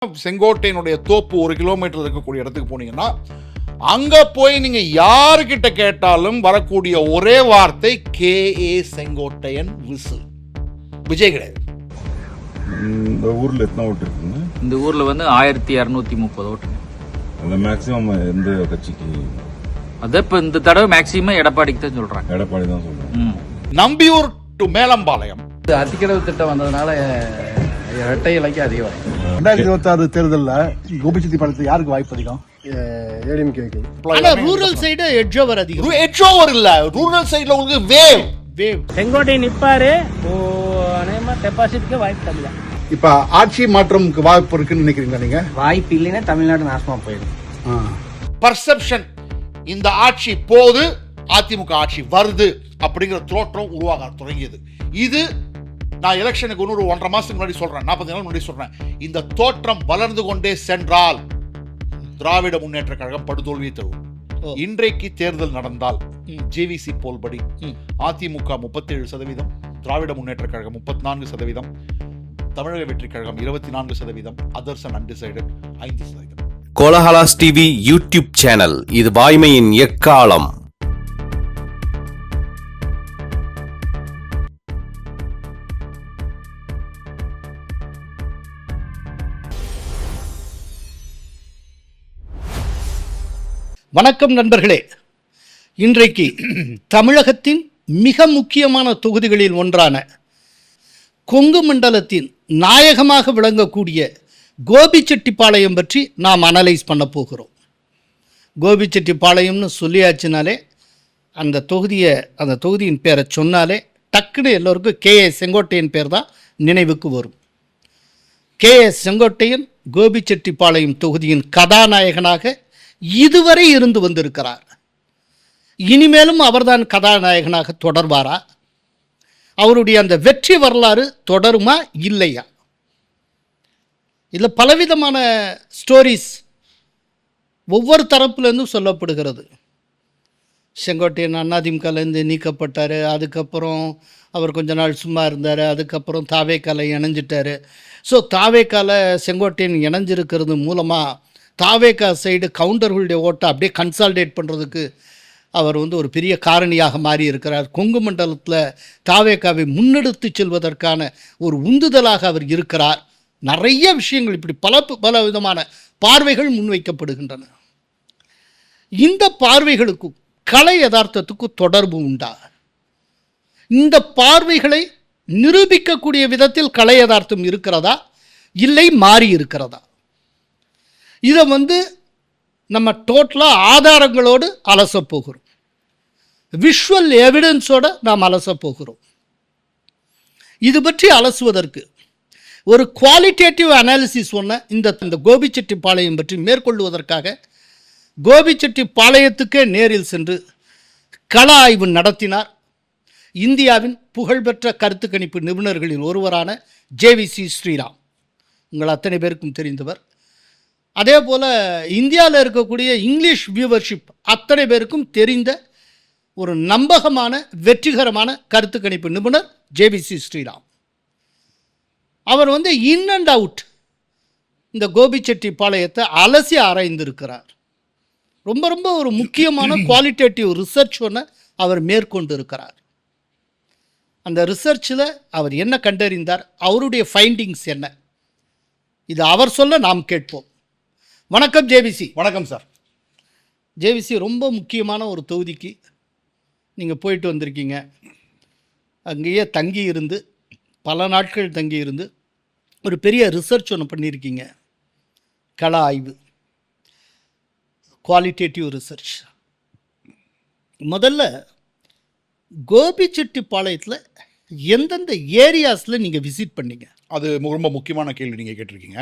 செங்கோட்டையினுடைய தோப்பு 1 கிலோமீட்டர் இருக்கக்கூடிய இடத்துக்கு போனீங்கன்னா அங்க போய் நீங்க யாருக்கிட்ட கேட்டாலும் வரக்கூடிய ஒரே வார்த்தை KA செங்கோட்டையன் விசில். விஜய் கிடையாது. இந்த ஊர்ல எத்தனை ஓட்டு இருக்குங்க? இந்த ஊர்ல வந்து 1230 ஓட்டு. அந்த மேக்ஸிமம் எந்த கட்சிக்கு? அத இப்ப இந்த தடவை மேக்ஸிமம் எடப்பாடிக்கு தான் சொல்றாங்க. எடப்பாடி தான் சொல்றாங்க. நம்பியூர் டு மேலம்பாளையம் அத்திக்கடவு திட்டம் வந்ததுனால இரட்டை இலக்கு அதிகம். 2026 தேர்தலில் கோபிச்செட்டிப்பாளையத்தில் யாருக்கு வாய்ப்பு அதிகம்? ரூரல் சைடு எட்ஜ் ஓவர் அதிகம். எட்ஜ் ஓவர் இல்ல, ரூரல் சைடுல உங்களுக்கு வேவ். செங்கோட்டை நிப்பாரு, டெபாசிட்க்கு வாய்ப்பு கம்மியா. இப்ப ஆட்சி மாற்றம்க்கு வாய்ப்பு இருக்குன்னு நினைக்கிறீங்களா நீங்க? வாய்ப்பு இல்லைன்னா தமிழ்நாடு நாசமா போயிடும். பர்செப்ஷன், இந்த ஆட்சி போது அதிமுக ஆட்சி வருது அப்படிங்கிற தோற்றம் உருவாக தொடங்கியது. இது நான் எலெக்ஷனுக்கு இன்னொரு 1.5 மாசத்துக்கு முன்னாடி சொல்றேன், 40 நாள் முன்னாடி சொல்றேன். இந்த தோற்றம் வளர்ந்து கொண்டே சென்றால் திராவிட முன்னேற்ற கழகம் படுதோல்வியை தரும். இன்றைக்கு தேர்தல் நடந்தால் JVC போல் படி அதிமுக 37%, திராவிட முன்னேற்ற கழகம் 34%, தமிழக வெற்றி கழகம் 24%, others and undecided 5%. Kolahalas TV YouTube channel, இது வாய்மையின் எக்காலம். வணக்கம் நண்பர்களே. இன்றைக்கு தமிழகத்தின் மிக முக்கியமான தொகுதிகளில் ஒன்றான கொங்கு மண்டலத்தின் நாயகமாக விளங்கக்கூடிய கோபிச்செட்டிப்பாளையம் பற்றி நாம் அனலைஸ் பண்ண போகிறோம். கோபிச்செட்டிப்பாளையம்னு சொல்லியாச்சுனாலே அந்த தொகுதியின் பேரை சொன்னாலே டக்குன்னு எல்லோருக்கும் KA செங்கோட்டையன் பேர் தான் நினைவுக்கு வரும். KA செங்கோட்டையன் கோபிச்செட்டிப்பாளையம் தொகுதியின் கதாநாயகனாக இதுவரை இருந்து வந்திருக்கிறார். இனிமேலும் அவர்தான் கதாநாயகனாக தொடர்வாரா? அவருடைய அந்த வெற்றி வரலாறு தொடருமா இல்லையா? இதில் பலவிதமான ஸ்டோரிஸ் ஒவ்வொரு தரப்புலேருந்தும் சொல்லப்படுகிறது. செங்கோட்டையன் அதிமுகலேருந்து நீக்கப்பட்டார், அதுக்கப்புறம் அவர் கொஞ்ச நாள் சும்மா இருந்தார், அதுக்கப்புறம் தாவேக்கால இணைஞ்சிட்டார். ஸோ தாவேக்கால செங்கோட்டையன் இணைஞ்சிருக்கிறது மூலமாக தாவேக்கா சைடு கவுண்டர்களுடைய ஓட்டை அப்படியே கன்சால்டேட் பண்ணுறதுக்கு அவர் ஒரு பெரிய காரணியாக மாறி இருக்கிறார். கொங்கு மண்டலத்தில் தாவேக்காவை முன்னெடுத்து செல்வதற்கான ஒரு உந்துதலாக அவர் இருக்கிறார். நிறைய விஷயங்கள் இப்படி பல விதமான பார்வைகள் முன்வைக்கப்படுகின்றன. இந்த பார்வைகளுக்கும் கலை யதார்த்தத்துக்கும் தொடர்பு உண்டா? இந்த பார்வைகளை நிரூபிக்கக்கூடிய விதத்தில் கலை யதார்த்தம் இருக்கிறதா, இல்லை மாறி இருக்கிறதா? இதை நம்ம டோட்டலாக ஆதாரங்களோடு அலசப்போகிறோம், விஷுவல் எவிடன்ஸோடு நாம் அலசப்போகிறோம். இது பற்றி அலசுவதற்கு ஒரு குவாலிட்டேட்டிவ் அனாலிசிஸ் இந்த கோபிச்செட்டிப்பாளையம் பற்றி மேற்கொள்வதற்காக கோபிச்செட்டிப்பாளையத்துக்கே நேரில் சென்று கள ஆய்வு நடத்தினார் இந்தியாவின் புகழ்பெற்ற கருத்து கணிப்பு நிபுணர்களில் ஒருவரான JVC ஸ்ரீராம். உங்கள் அத்தனை பேருக்கும் தெரிந்தவர். அதே போல் இந்தியாவில் இருக்கக்கூடிய இங்கிலீஷ் வியூவர்ஷிப் அத்தனை பேருக்கும் தெரிந்த ஒரு நம்பகமான வெற்றிகரமான கருத்து கணிப்பு நிபுணர் JVC ஸ்ரீராம். அவர் இன் அண்ட் அவுட் இந்த கோபிச்செட்டிப்பாளையத்தை அலசி ஆராய்ந்திருக்கிறார். ரொம்ப ரொம்ப ஒரு முக்கியமான குவாலிட்டேட்டிவ் ரிசர்ச் அவர் மேற்கொண்டு இருக்கிறார். அந்த ரிசர்ச்சில் அவர் என்ன கண்டறிந்தார், அவருடைய ஃபைண்டிங்ஸ் என்ன, இது அவர் சொல்ல நாம் கேட்போம். வணக்கம் JVC. வணக்கம் சார். JVC, ரொம்ப முக்கியமான ஒரு தொகுதிக்கு நீங்கள் போயிட்டு வந்திருக்கீங்க. அங்கேயே தங்கி இருந்து பல நாட்கள் தங்கி இருந்து ஒரு பெரிய ரிசர்ச் ஒன்று பண்ணியிருக்கீங்க. கள ஆய்வு, குவாலிட்டேட்டிவ் ரிசர்ச். முதல்ல கோபிச்செட்டிப்பாளையத்தில் எந்தெந்த ஏரியாஸில் நீங்கள் விசிட் பண்ணீங்க? அது ரொம்ப முக்கியமான கேள்வி நீங்கள் கேட்டிருக்கீங்க.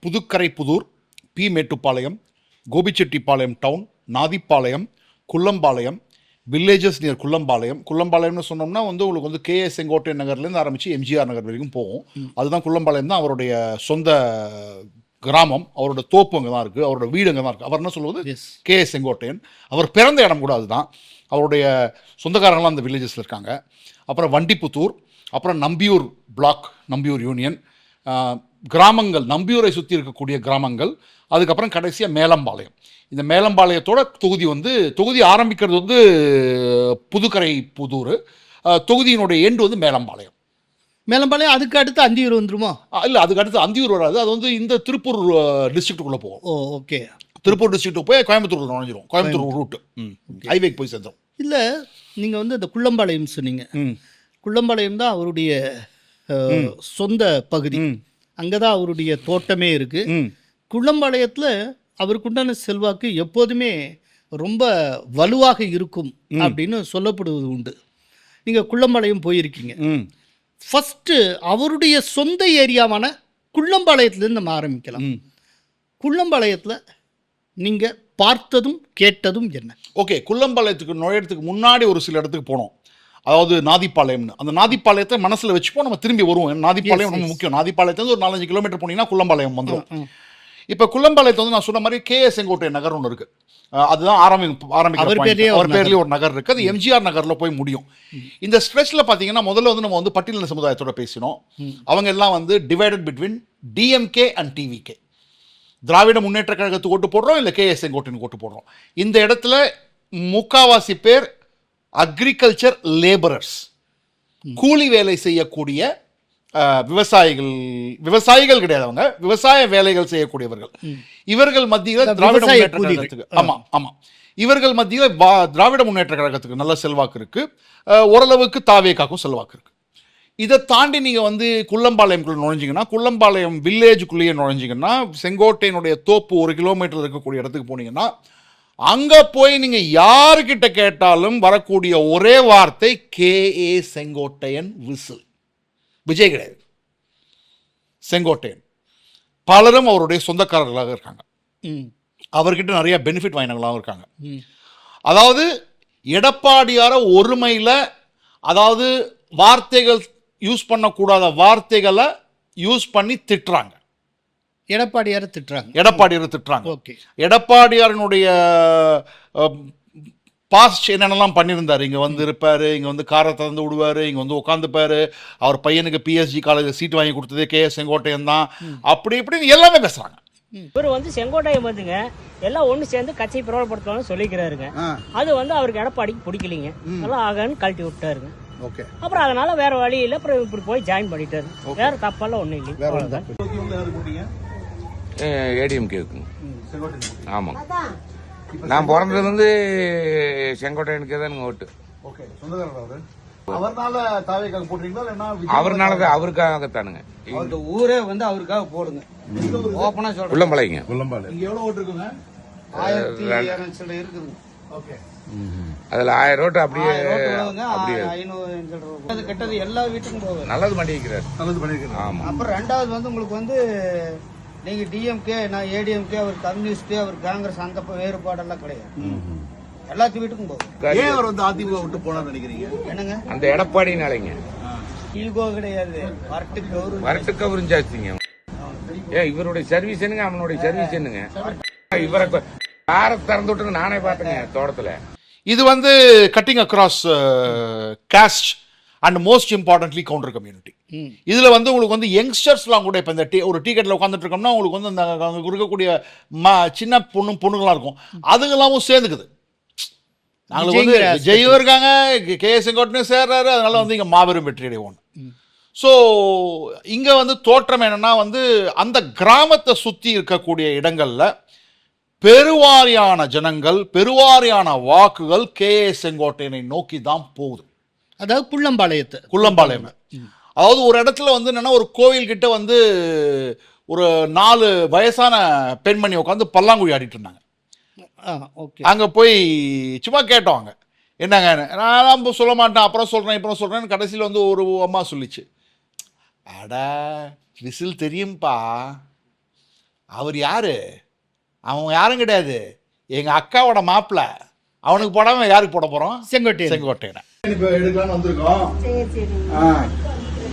Pudukkaraipudur, Mettupalayam, Gobichettipalayam town, Nathipalayam, Kullampalayam, villages near குள்ளம்பாளையம்னு சொன்னோம்னா உங்களுக்கு KA செங்கோட்டையன் நகர்லேருந்து ஆரம்பித்து MGR நகர் வரைக்கும் போகும். அதுதான் குள்ளம்பாளையம் தான் அவருடைய சொந்த கிராமம். அவரோட தோப்பு அங்கே தான் இருக்குது, அவரோட வீடு அங்கே தான் இருக்குது. அவர் என்ன சொல்லுவது KA செங்கோட்டையன். அவர் பிறந்த இடம் கூட அதுதான். அவருடைய சொந்தக்காரங்களாம் அந்த வில்லேஜஸில் இருக்காங்க. அப்புறம் வண்டிப்புத்தூர், அப்புறம் நம்பியூர் பிளாக், நம்பியூர் யூனியன், கிராமங்கள், நம்பியூரை சுற்றி இருக்கக்கூடிய கிராமங்கள், அதுக்கப்புறம் கடைசியாக மேலம்பாளையம். இந்த மேலம்பாளையத்தோட தொகுதி ஆரம்பிக்கிறது வந்து புதுக்கரை புதூர், தொகுதியினுடைய எண்டு வந்து மேலம்பாளையம். மேலம்பாளையம் அதுக்கு அடுத்து அந்தியூர் வந்துருமா? இல்லை, அதுக்கு அடுத்து அந்தியூர் வராது. அது வந்து இந்த திருப்பூர் டிஸ்ட்ரிக்ட்டுக்குள்ளே போகும். ஓ ஓகே. திருப்பூர் டிஸ்ட்ரிக்ட்டுக்கு போய் கோயம்புத்தூர் நுழைஞ்சிரும். கோயம்புத்தூர் ரூட்டு ஹைவேக்கு போய் சேர்ந்துடும். இல்லை, நீங்கள் வந்து அந்த குள்ளம்பாளையம் சொன்னீங்க. குள்ளம்பாளையம் தான் அவருடைய சொந்த பகுதி. அங்கே தான் அவருடைய தோட்டமே இருக்குது. குள்ளம்பாளையத்தில் அவருக்குண்டான செல்வாக்கு எப்போதுமே ரொம்ப வலுவாக இருக்கும் அப்படின்னு சொல்லப்படுவது உண்டு. நீங்கள் குள்ளம்பாளையம் போயிருக்கீங்க. ஃபஸ்ட்டு அவருடைய சொந்த ஏரியாவான குள்ளம்பாளையத்துலேருந்து நம்ம ஆரம்பிக்கலாம். குள்ளம்பாளையத்தில் நீங்கள் பார்த்ததும் கேட்டதும் என்ன? ஓகே, குள்ளம்பாளையத்துக்கு நுழையறதுக்கு முன்னாடி ஒரு சில இடத்துக்கு போனோம். அதாவது நாதிப்பாளையம்னு. அந்த நாதிப்பாளையத்தை மனசில் வச்சுப்போம், நம்ம திரும்பி வருவோம். நாதிப்பாளையம் ரொம்ப முக்கியம். நாதிப்பாளையத்துலேருந்து ஒரு 4-5 கிலோமீட்டர் போனீங்கன்னா குள்ளம்பாளையம் வந்துடும். இப்போ குள்ளம்பாளையத்தை வந்து நான் சொன்ன மாதிரி KS செங்கோட்டை நகர் ஒன்று இருக்குது. அதுதான் அவர் பேர்லேயே ஒரு நகர் இருக்குது. அது MGR நகரில் போய் முடியும். இந்த ஸ்ட்ரெச்சில் பார்த்தீங்கன்னா முதல்ல வந்து நம்ம வந்து பட்டியலின சமுதாயத்தோட பேசினோம். அவங்க எல்லாம் வந்து divided between DMK and TVK. Dravida Munnetra கழகத்துக்கு ஓட்டு போடுறோம், இல்லை KS செங்கோட்டைக்கு ஓட்டு போடுறோம். இந்த இடத்துல முக்காவாசி பேர் அக்ரிகல்ச்சர் லேபரர்ஸ், கூலி வேலை செய்யக்கூடிய விவசாயிகள் கிடையாது, அவங்க விவசாய வேலைகள் செய்யக்கூடியவர்கள். இவர்கள் மத்தியில் திராவிட முன்னேற்ற கழகத்துக்கு இவர்கள் மத்தியில் திராவிட முன்னேற்ற கழகத்துக்கு நல்ல செல்வாக்கு இருக்கு. ஓரளவுக்கு தாவேக்காக்கும் செல்வாக்கு இருக்கு. இதை தாண்டி நீங்கள் வந்து குள்ளம்பாளையம்குள்ள நுழைஞ்சிங்கன்னா, குள்ளம்பாளையம் வில்லேஜுக்குள்ளேயே நுழைஞ்சிங்கன்னா, செங்கோட்டையினுடைய தோப்பு 1 கிலோமீட்டர் இருக்கக்கூடிய இடத்துக்கு போனீங்கன்னா, அங்கே போய் நீங்கள் யாருக்கிட்ட கேட்டாலும் வரக்கூடிய ஒரே வார்த்தை KA செங்கோட்டையன் விசில். விஜய் கிடையாது, செங்கோட்டையன். பலரும் அவருடைய சொந்தக்காரர்களாக இருக்காங்க. அவர்கிட்ட நிறைய பெனிஃபிட் வாங்கினவங்களாகவும் இருக்காங்க. அதாவது எடப்பாடியார ஒருமையில், அதாவது வார்த்தைகள் யூஸ் பண்ணக்கூடாத வார்த்தைகளை யூஸ் பண்ணி திட்டுறாங்க. எடப்பாடியாரை திட்டுறாங்க. ஓகே. எடப்பாடியாரனுடைய பாஸ்ட் என்னென்னலாம் பண்ணியிருந்தார். இங்கே வந்து இருப்பார், இங்கே வந்து காரை திறந்து விடுவார், இங்கே வந்து உட்காந்துப்பார், அவர் பையனுக்கு PSG காலேஜில் சீட் வாங்கி கொடுத்ததே KS செங்கோட்டையன் தான், அப்படி இப்படின்னு எல்லாமே பேசுகிறாங்க. இவர் வந்து செங்கோட்டையன் வந்துங்க எல்லாம் ஒன்று சேர்ந்து கட்சியை பிரபலப்படுத்தணும்னு சொல்லிக்கிறாருங்க. அது வந்து அவருக்கு எடப்பாடிக்கு பிடிக்கலிங்க. அதெல்லாம் ஆகன்னு கழட்டி விட்டாருங்க. ஓகே. அப்புறம் அதனால வேற வழி இல்லை, அப்புறம் இப்படி போய் ஜாயின் பண்ணிட்டாரு. வேற தப்பெல்லாம் ஒன்றும் இல்லைங்க. ADMK இருக்குங்க. ஆமாம், நான் பிறந்தது வந்து செங்கோட்டையனுக்கே தான் ஓட்டு. அவர்னால தான், அவருக்காகத்தானுங்க. இந்த ஊரே வந்து அவருக்காக போடுங்க. ஓப்பனா சொல்றேன். குள்ளம்பாளையங்க. இருக்குதுங்க. அதுல 1000 ஓட்டு அப்படியே கெட்டது எல்லா வீட்டுக்கும் போகுது. நல்லது பண்ணிக்கிறார். ஆமா. அப்புறம் ரெண்டாவது வந்து உங்களுக்கு வந்து நீங்க DMK, நான் ADMK, அவர் கம்யூனிஸ்ட், அவர் காங்கிரஸ், அந்த வேறுபாடெல்லாம் கிடையாது. எல்லாத்து வீட்டுக்கும் போகும். ஏன் அவர் வந்து அதிமுக விட்டு போனான்னு நினைக்கிறீங்க? என்னங்க, அந்த எடப்பாடினாலைங்க. ஈகோ கிடையாது, வரட்டு கவரும் ஜாஸ்திங்க. இவருடைய சர்வீஸ் என்னங்க, அவனுடைய சர்வீஸ் என்னங்க. இவரை காரை திறந்து விட்டு நானே பார்த்தேங்க தோட்டத்துல. இது வந்து cutting across caste and most importantly Gounder community. இதில் வந்து உங்களுக்கு வந்து யங்ஸ்டர்ஸ்லாம் கூட இப்போ இந்த ஒரு டீ கட்டில் உட்காந்துட்டு இருக்கோம்னா உங்களுக்கு வந்து அங்கே இருக்கக்கூடிய சின்ன பொண்ணுங்களாம் இருக்கும், அதுங்கெல்லாமும் சேர்ந்துக்குது. நாங்களுக்கு வந்து விஜயும் இருக்காங்க, KS செங்கோட்டையும் சேர்றாரு, அதனால வந்து இங்கே மாபெரும் வெற்றி அடைவோம். ஸோ இங்கே வந்து தோற்றம் என்னன்னா வந்து அந்த கிராமத்தை சுற்றி இருக்கக்கூடிய இடங்களில் பெருவாரியான ஜனங்கள், பெருவாரியான வாக்குகள் KS செங்கோட்டையனை நோக்கி தான் போகுது. அதாவது குள்ளம்பாளையம். அதாவது ஒரு இடத்துல வந்து என்னன்னா, ஒரு கோவில் கிட்ட வந்து ஒரு 4 வயசான பெண்மணி உட்காந்து பல்லாங்குழி ஆடிட்டு இருந்தாங்க. அங்க போய் சும்மா கேட்டோம், அங்க என்னங்க, நான் சொல்ல மாட்டேன், அப்புறம் சொல்றேன். கடைசியில் வந்து ஒரு அம்மா சொல்லிச்சு, அடா விசில் தெரியும்பா, அவர் யாரு, அவன் யாரும் கிடையாது, எங்க அக்காவோட மாப்பிள்ள, அவனுக்கு போடாம யாருக்கு போட போறோம்? செங்கோட்டையன். இப்ப எடுக்கலாம்னு வந்திருக்கோம்.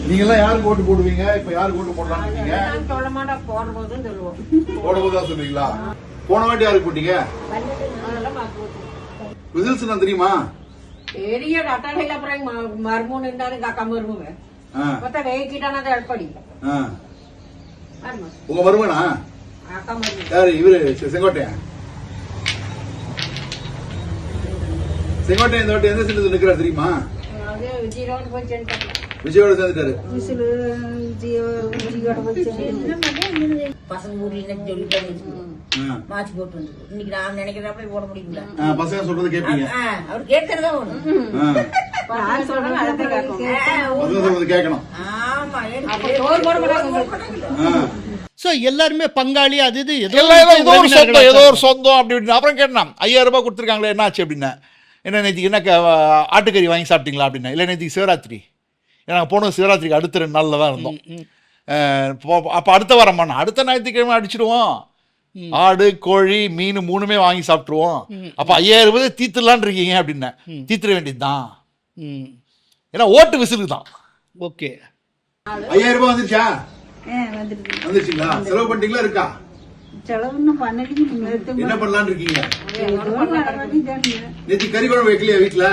நீங்க எல்லாம் யாருக்கு ஓட்டு போடுவீங்க? இப்ப யாருக்கு ஓட்டு போடலாம்னு போடும்போதுதான் சொல்லுவீங்களா? போன வாட்டி யாருக்கு போட்டீங்க? விசில்ஸ் நான் தெரியுமா? பெரிய அட்டாளையில அப்புறம் மருமூன்னு இருந்தாரு, அக்கா மருமூங்க பார்த்தா வேகிட்டான எடப்பாடி. உங்க மருமனா அக்கா மாதிரி யாரு இவரு செங்கோட்டையன் செங்கோட்டையன் இந்த வாட்டி எந்த சீட்டு நிக்கிறார் தெரியுமா? அது விஜயோட போய் சேர்ந்துட்டாங்க. விஜயோட சேர்ந்துட்டாரு. பசங்க ஊர்ல இன்னைக்கு சொல்லிட்டாங்க மாத்தி போட்டு வந்து இன்னைக்கு நான் நினைக்கிறப்ப போட முடியல. பசங்க சொல்றது கேட்பீங்க. அவர் கேட்கறதா ஒண்ணு நான் சொல்றேன் அதை பசங்க சொல்றது கேட்கணும். ஆமா சோறு போட மாட்டாங்க. ஸோ எல்லாருமே பங்காளி அது இது ஏதோ ஒரு சொந்தம் ஏதோ ஒரு சொந்தம் அப்படி இப்படின்னு. அப்புறம் கேட்டேன் 5000 ரூபாய் கொடுத்துருக்காங்களே என்ன ஆச்சு அப்படின்னா, என்ன நேற்றுக்கு என்ன ஆட்டுக்கறி வாங்கி சாப்பிட்டீங்களா அப்படின்னா, இல்லை நேற்றுக்கு சிவராத்திரி, நாங்கள் போனது சிவராத்திரிக்கு அடுத்த 2 நாளில் தான் இருந்தோம். அப்போ அடுத்த வாரம் பண்ண அடுத்த ஞாயிற்றுக்கிழமை அடிச்சிடுவோம், ஆடு கோழி மீன் 3மே வாங்கி சாப்பிட்ருவோம். அப்போ 5000 ரூபாய் தீத்துலான் இருக்கீங்க அப்படின்னா, தீத்துற வேண்டியது தான். ஏன்னா ஓட்டு விசிறு தான். ஓகே 5000 ரூபாய் வந்துருச்சா? வந்துருச்சுங்களா? செலவு பண்ணிட்டீங்களா? இருக்கா? என்ன பண்ணலான்னு இருக்கீங்க? நேத்தி கறி குழம்பு வைக்கலையா வீட்டுல?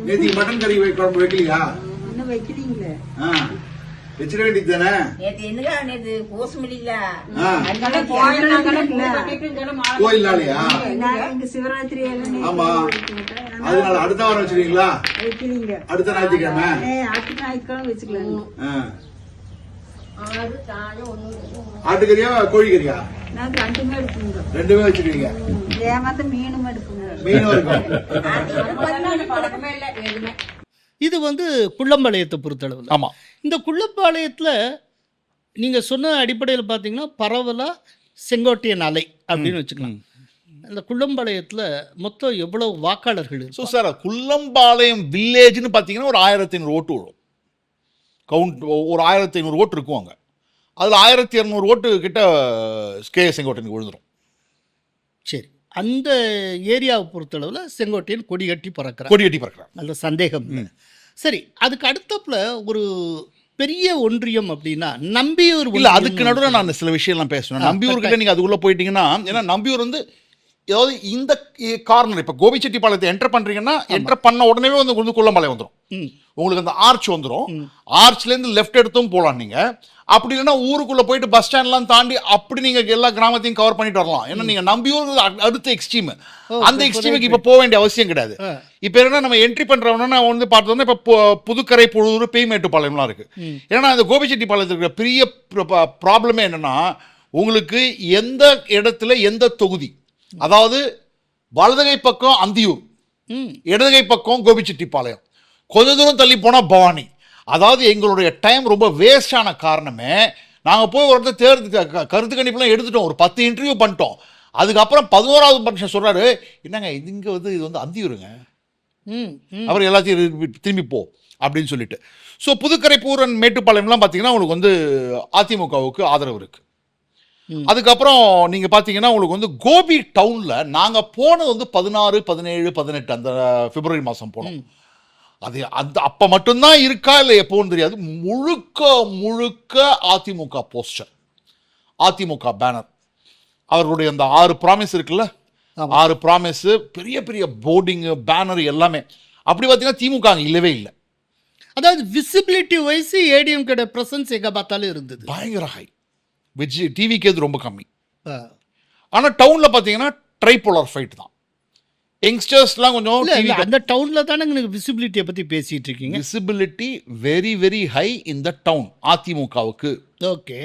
நேத்தி மட்டன் கறி குழம்பு வைக்கலையா? வச்சிட வேண்டியது தானே. கோயிலாலயா? ஆமா, அதனால அடுத்த வாரம் வச்சிருக்கீங்களா? அடுத்த ஞாயிற்றுக்கிழமை ஆட்டுக்கறியா கோழிக்கறியா? ரெண்டுமே வச்சிருக்கீங்க. மீனும் இருக்கும். இது வந்து குள்ளம்பாளையத்தை பொறுத்தளவில். ஆமா, இந்த குள்ளம்பாளையத்தில் நீங்கள் சொன்ன அடிப்படையில் பார்த்தீங்கன்னா பரவலாக செங்கோட்டையன் அலை அப்படின்னு வச்சுக்கலாம். இந்த குள்ளம்பாளையத்தில் மொத்தம் எவ்வளவு வாக்காளர்கள்? ஸோ சார், குள்ளம்பாளையம் வில்லேஜ்னு பார்த்தீங்கன்னா ஒரு 1500 ஓட்டு விழும். கவுண்ட் ஒரு 1500 ஓட்டு இருக்கும் அங்கே. அதில் 1200 ஓட்டு கிட்ட செங்கோட்டையனுக்கு விழுந்துடும். சரி, அந்த ஏரியாவை பொறுத்தளவில் செங்கோட்டையன் கொடி கட்டி பறக்கிறார். கொடி கட்டி பறக்கிறார், நல்ல சந்தேகம். சரி, அதுக்கு அடுத்தப்புல ஒரு பெரிய ஒன்றியம் அப்படின்னா நம்பியூர். இல்லை, அதுக்கு நடுவில் நான் சில விஷயம்லாம் பேசணும். நம்பியூர்கிட்ட நீங்கள் அதுக்குள்ளே போயிட்டீங்கன்னா, ஏன்னா நம்பியூர் வந்து ஏதாவது இந்த கார்னர் இப்போ கோபிச்செட்டிப்பாளையத்தை என்டர் பண்ணுறீங்கன்னா, என்டர் பண்ண உடனே வந்து குள்ளம்பாளையம் வந்துடும். உங்களுக்கு அந்த ஆர்ச் வந்துடும். ஆர்ச்லேருந்து லெஃப்ட் எடுத்தும் போகலாம் நீங்கள். அப்படி இல்லைன்னா ஊருக்குள்ளே போயிட்டு பஸ் ஸ்டாண்ட்லாம் தாண்டி அப்படி நீங்கள் எல்லா கிராமத்தையும் கவர் பண்ணிட்டு வரலாம். ஏன்னா நீங்கள் நம்பியூர் அடுத்த எக்ஸ்ட்ரீம், அந்த எக்ஸ்ட்ரீமுக்கு இப்போ போக வேண்டிய அவசியம் கிடையாது. இப்போ என்ன நம்ம என்ட்ரி பண்ணுறோம்னா வந்து பார்த்தோம்னா இப்போ புதுக்கரை புழுதூர் பேய்மேட்டுப்பாளையம்லாம் இருக்குது. ஏன்னா அந்த கோபிச்செட்டிப்பாளையத்துக்கு இருக்கிற பெரிய ப்ராப்ளமே என்னென்னா, உங்களுக்கு எந்த இடத்துல எந்த தொகுதி, அதாவது வலதுகை பக்கம் அந்தியூர், இடதுகை பக்கம் கோபிச்செட்டிப்பாளையம், கொஞ்ச தூரம் தள்ளி போனால் பவானி. அதாவது எங்களுடைய டைம் ரொம்ப வேஸ்ட் ஆன காரணமே, நாங்கள் போய் ஒரு இடத்துல கருத்து கணிப்புலாம் எடுத்துட்டோம், ஒரு 10 இன்டர்வியூ பண்ணிட்டோம். அதுக்கப்புறம் 11வது மனுஷன் சொல்கிறாரு, என்னங்க இங்கே வந்து இது வந்து அந்தியூருங்க, அவர் எல்லாத்தையும் திரும்பி போ அப்படின்னு சொல்லிட்டு. ஸோ புதுக்கரை பூரன் மேட்டுப்பாளையம்லாம் பார்த்தீங்கன்னா உங்களுக்கு வந்து அதிமுகவுக்கு ஆதரவு இருக்குது. அதுக்கப்புறம் நீங்கள் பார்த்தீங்கன்னா உங்களுக்கு வந்து கோபி டவுனில் நாங்கள் போனது வந்து 16, 17, 18 அந்த பிப்ரவரி மாதம் போனோம். அது அந்த அப்போ மட்டும்தான் இருக்கா இல்லை எப்போன்னு தெரியாது. முழுக்க அதிமுக போஸ்டர், அதிமுக பேனர், அவர்களுடைய அந்த 6 ப்ராமிஸ் இருக்குல்ல, 6 ப்ராமிஸ், பெரிய பெரிய போர்டிங்கு பேனர் எல்லாமே. அப்படி பார்த்தீங்கன்னா திமுக அங்கே இல்லவே இல்லை. அதாவது விசிபிலிட்டி வைஸ் ஏடிஎம் கடை பிரசன்ஸ் எங்கே பார்த்தாலும் இருந்தது, பயங்கர ஹை. டிவிக்கு அது ரொம்ப கம்மி. ஆனால் டவுனில் பார்த்தீங்கன்னா ட்ரைபோலார் ஃபைட் தான். யங்ஸ்டர்ஸ்லாம் கொஞ்சம் அந்த டவுனில் தானே எனக்கு விசிபிலிட்டியை பற்றி பேசிகிட்டு இருக்கீங்க. விசிபிலிட்டி வெரி வெரி ஹை இன் த டவுன் அதிமுகவுக்கு. ஓகே,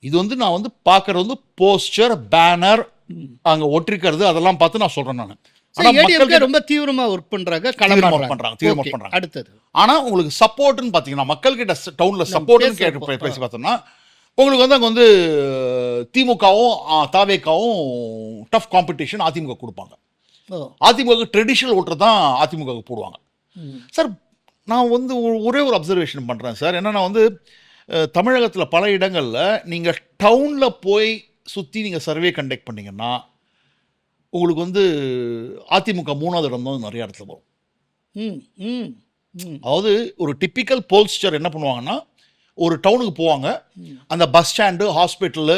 இது வந்து நான் வந்து பார்க்கறது வந்து போஸ்டர் பேனர் அங்கே ஒட்டிருக்கிறது அதெல்லாம் பார்த்து நான் சொல்கிறேன். நான் ரொம்ப தீவிரமாக ஒர்க் பண்ணுறாங்க, பண்றாங்க. அடுத்தது ஆனால் உங்களுக்கு சப்போர்ட்னு பார்த்தீங்கன்னா மக்கள்கிட்ட டவுனில் சப்போர்ட்னு கேட்டு பேசி பார்த்தோம்னா உங்களுக்கு வந்து அங்கே வந்து திமுகவும் தாவேக்காவும் டஃப் காம்படிஷன் அதிமுக கொடுப்பாங்க. அதிமுக ட்ரெடிஷனல் ஓட்டர் தான் அதிமுக போடுவாங்க. சார், நான் வந்து ஒரே ஒரு அப்சர்வேஷன் பண்ணுறேன் சார். என்னன்னா வந்து தமிழகத்தில் பல இடங்களில் நீங்கள் டவுனில் போய் சுற்றி நீங்கள் சர்வே கண்டக்ட் பண்ணிங்கன்னா உங்களுக்கு வந்து அதிமுக 3வது இடம் தான் நிறைய இடத்துல வரும். அதாவது ஒரு டிப்பிக்கல் போல்ஸ்டர் என்ன பண்ணுவாங்கன்னா, ஒரு டவுனுக்கு போவாங்க, அந்த பஸ் ஸ்டாண்டு, ஹாஸ்பிட்டலு,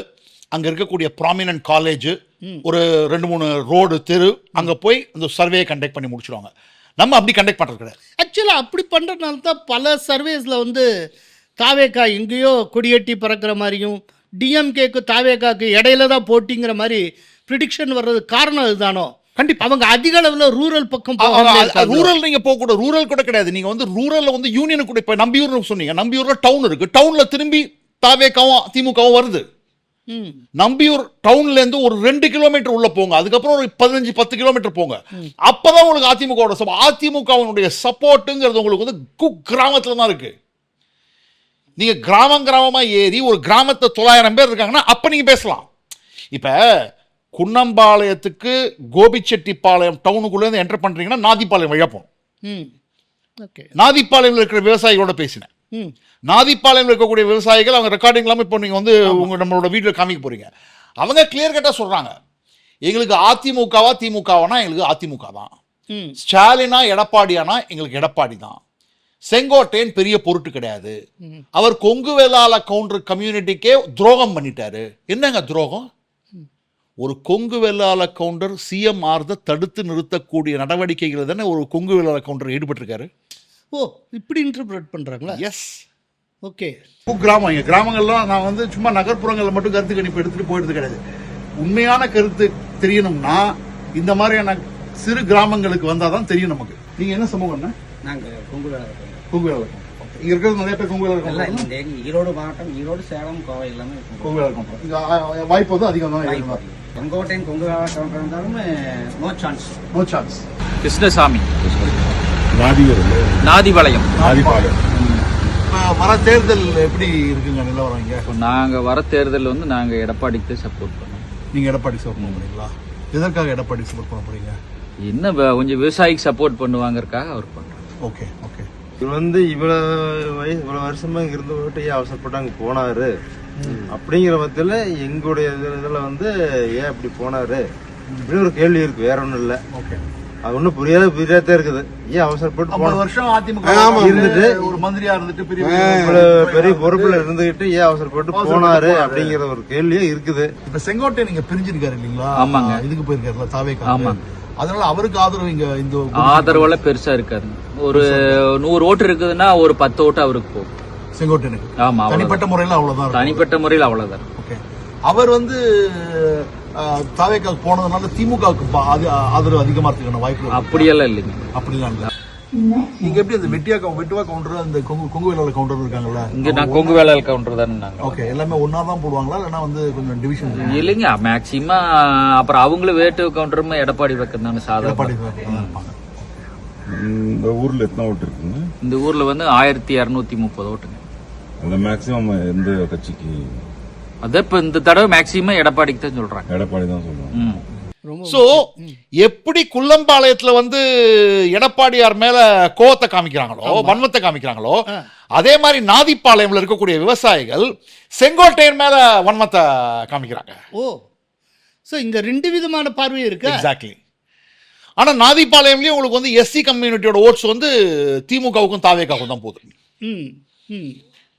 அங்கே இருக்கக்கூடிய ப்ராமினன்ட் காலேஜு, ஒரு 2-3 ரோடு தெரு, அங்கே போய் இந்த சர்வே கண்டக்ட் பண்ணி முடிச்சுடுவாங்க. நம்ம அப்படி கண்டக்ட் பண்ணுறது கிடையாது. ஆக்சுவலாக அப்படி பண்ணுறதுனால தான் பல சர்வேஸில் வந்து தாவேக்கா எங்கேயோ கொடியேட்டி பறக்கிற மாதிரியும் டிஎம்கேக்கு தாவேக்காக்கு இடையில தான் போட்டிங்கிற மாதிரி ப்ரிடிக்ஷன் வர்றது காரணம் அதுதானோ? கண்டிப்பா அவங்க அதிக அளவில் ரூரல் பக்கம் ரூரல் நீங்க போக கூட ரூரல் கூட கிடையாது. நீங்க வந்து ரூரல்ல வந்து யூனியன் கூட இப்ப நம்பியூர் சொன்னீங்க, நம்பியூர்ல டவுன் இருக்கு, டவுன்ல திரும்பி தாவேக்காவும் திமுகவும் வருது. நம்பியூர் டவுன்ல இருந்து ஒரு 2 கிலோமீட்டர் உள்ள போங்க, அதுக்கப்புறம் ஒரு 15-10 கிலோமீட்டர் போங்க, அப்பதான் உங்களுக்கு அதிமுகவுடைய சப்போர்ட்டுங்கிறது உங்களுக்கு வந்து கிராமத்துல தான் இருக்கு. நீங்க கிராமமா ஏறி ஒரு கிராமத்தை 900 பேர் இருக்காங்கன்னா அப்ப நீங்க பேசலாம். இப்ப குன்னம்பாளையத்துக்கு கோபிச்செட்டிப்பாளையம் டவுனுக்குள்ள இருந்து என்டர் பண்றீங்கன்னா நாதிப்பாளையம் வழியா போகணும். நாதிப்பாளையம்ல இருக்கிற விவசாயிகளோட பேசினேன். நாதிப்பாளையம்ல இருக்கக்கூடிய விவசாயிகள் அவங்க ரெக்கார்டிங் எல்லாமே இப்போ நீங்க வந்து நம்மளோட வீடியோ காமிக்க போறீங்க. அவங்க கிளியர் கட்டா சொல்றாங்க, எங்களுக்கு அதிமுகவா திமுகவானா எங்களுக்கு அதிமுக தான், ஸ்டாலினா எடப்பாடியானா எங்களுக்கு எடப்பாடி தான், செங்கோட்டையன் பெரிய பொருட்டு கிடையாது, அவர் கொங்கு வேளாள கவுண்டர் கம்யூனிட்டிக்கே துரோகம் பண்ணிட்டாரு. என்னங்க துரோகம்? ஒரு கொங்கு வேளாள கவுண்டர் சிஎம் ஆர்த தடுத்து நிறுத்தக்கூடிய நடவடிக்கைகள் தானே ஒரு கொங்கு வேளாள கவுண்டர் ஈடுபட்டிருக்காரு. ஓ, இப்படி இன்டர்பிரேட் பண்றாங்களா? எஸ். ஓகே. கிராமம் இங்க கிராமங்கள்லாம் நான் வந்து சும்மா நகர்ப்புறங்களில் மட்டும் கருத்து கணிப்பு எடுத்துட்டு போயிடுறது கிடையாது. உண்மையான கருத்து தெரியணும்னா இந்த மாதிரியான சிறு கிராமங்களுக்கு வந்தாதான் தெரியும் நமக்கு. நீங்க என்ன சமூகம்னா? நாங்க கொங்கு வேலை கொங்கு வேளாள இங்க இருக்கிறது நிறைய பேர் கொங்கு வேளாள ஈரோடு மாவட்டம், ஈரோடு, சேலம், கோவை எல்லாமே கொங்கு வேளாள இங்க வாய்ப்பு வந்து அதிகம் தான். செங்கோட்டையன் கொங்கு வேலை கவுண்டர் இருந்தாலும் no chance. No chance. Krishnasamy, Nathipalayam. Nathipalayam. வர தேர்தல் எப்படி இருக்குங்க நிலவரம் இங்க? இப்போ நாங்க வர தேர்தல் வந்து நாங்க எடப்பாடிக்கு சப்போர்ட் பண்ணோம். நீங்க எடப்பாடி சப்போர்ட் பண்ண போறீங்களா? எதற்காக எடப்பாடி சப்போர்ட் பண்ண போறீங்க? என்ன கொஞ்சம் விவசாயிக்கு சப்போர்ட் பண்ணுவாங்கறதுக்காக அவர் பண்றோம். Okay okay. இவர் வந்து இவ்வளவு வருஷமா இங்க இருந்து போயிட்டு ஏன் அவசரப்பட்டு அங்க போனாரு அப்படிங்கிற பத்தில எங்களுடைய இதுல வந்து ஏன் அப்படி போனாரு அப்படின்னு ஒரு கேள்வி இருக்கு, வேற ஒண்ணும் இல்ல. ஓகே. அது ஒன்னும் புரியாத இருக்குது. ஏன் அவசரப்பட்டு 50 வருஷம் அதிமுக இருந்துட்டு ஒரு மந்திரியா இருந்துட்டு பெரிய பொறுப்புல இருந்துகிட்டு ஏன் அவசரப்பட்டு போனாரு அப்படிங்கிற ஒரு கேள்வியே இருக்குது. இப்ப செங்கோட்டை நீங்க பிரிஞ்சிருக்காரு இல்லீங்களா? ஆமாங்க. இதுக்கு போயிருக்காருல தாவேக்கா. ஆமாங்க. அதனால அவருக்கு ஆதரவு இங்க இந்த ஆதரவுல பெருசா இருக்காரு. ஒரு 100 ஓட்டு இருக்குதுன்னா ஒரு 10 ஓட்டு அவருக்கு போகும் செங்கோட்டையனுக்கு. ஆமா, தனிப்பட்ட முறையில அவ்வளவுதான். தனிப்பட்ட முறையில் அவ்வளவுதான். ஓகே. அவர் வந்து தாவேக்காவுக்கு போனதுனால திமுகவுக்கு ஆதரவு அதிகமா இருக்கான வாய்ப்பு அப்படியெல்லாம் இல்லைங்க. அப்படிலாம் இல்ல. நீங்க எப்படி அந்த வெட்டுவா கவுண்டர் அந்த கொங்கு வேளாள கவுண்டர் இருக்காங்கல்ல, இங்க நான் கொங்கு வேளாள கவுண்டர் தானே நாங்க. ஓகே. எல்லாமே ஒன்னா தான் போடுவாங்களா இல்லைன்னா வந்து கொஞ்சம் டிவிஷன்? இல்லைங்க, மேக்சிமம் அப்புறம் அவங்களும் வேட்டு கவுண்டருமே எடப்பாடி பக்கம் தானே சாதாரண. எடப்பாடி தான் இருப்பாங்க. இந்த ஊர்ல எத்தனை ஓட்டு இருக்குங்க? இந்த ஊர்ல வந்து 1230 ஓட்டுங்க. அந்த மேக்ஸிமம் எந்த கட்சிக்கு? அதான் இப்ப இந்த தடவை மேக்சிமம் எடப்பாடிக்கு தான் சொல்றாங்க. எடப்பாடி தான் சொல்லுவாங்க. சோ எப்படி குள்ளம்பாளையத்துல வந்து எடப்பாடியார் மேல கோவத்தை காமிக்கிறாங்களோ, வன்மத்தை காமிக்கிறாங்களோ, அதே மாதிரி நாதிப்பாளையம்ல இருக்கக்கூடிய விவசாயிகள் செங்கோட்டையன் மேல வன்மத்தை காமிக்கிறாங்க. ஓ, சோ இங்க 2 விதமான பார்வை இருக்கு. எக்ஸாக்ட்லி. ஆனா நாதிப்பாளையம்லயும் உங்களுக்கு வந்து எஸ்சி கம்யூனிட்டியோட ஓட்ஸ் வந்து திமுகவுக்கும் தாவேக்காவுக்கும் தான் போகுது.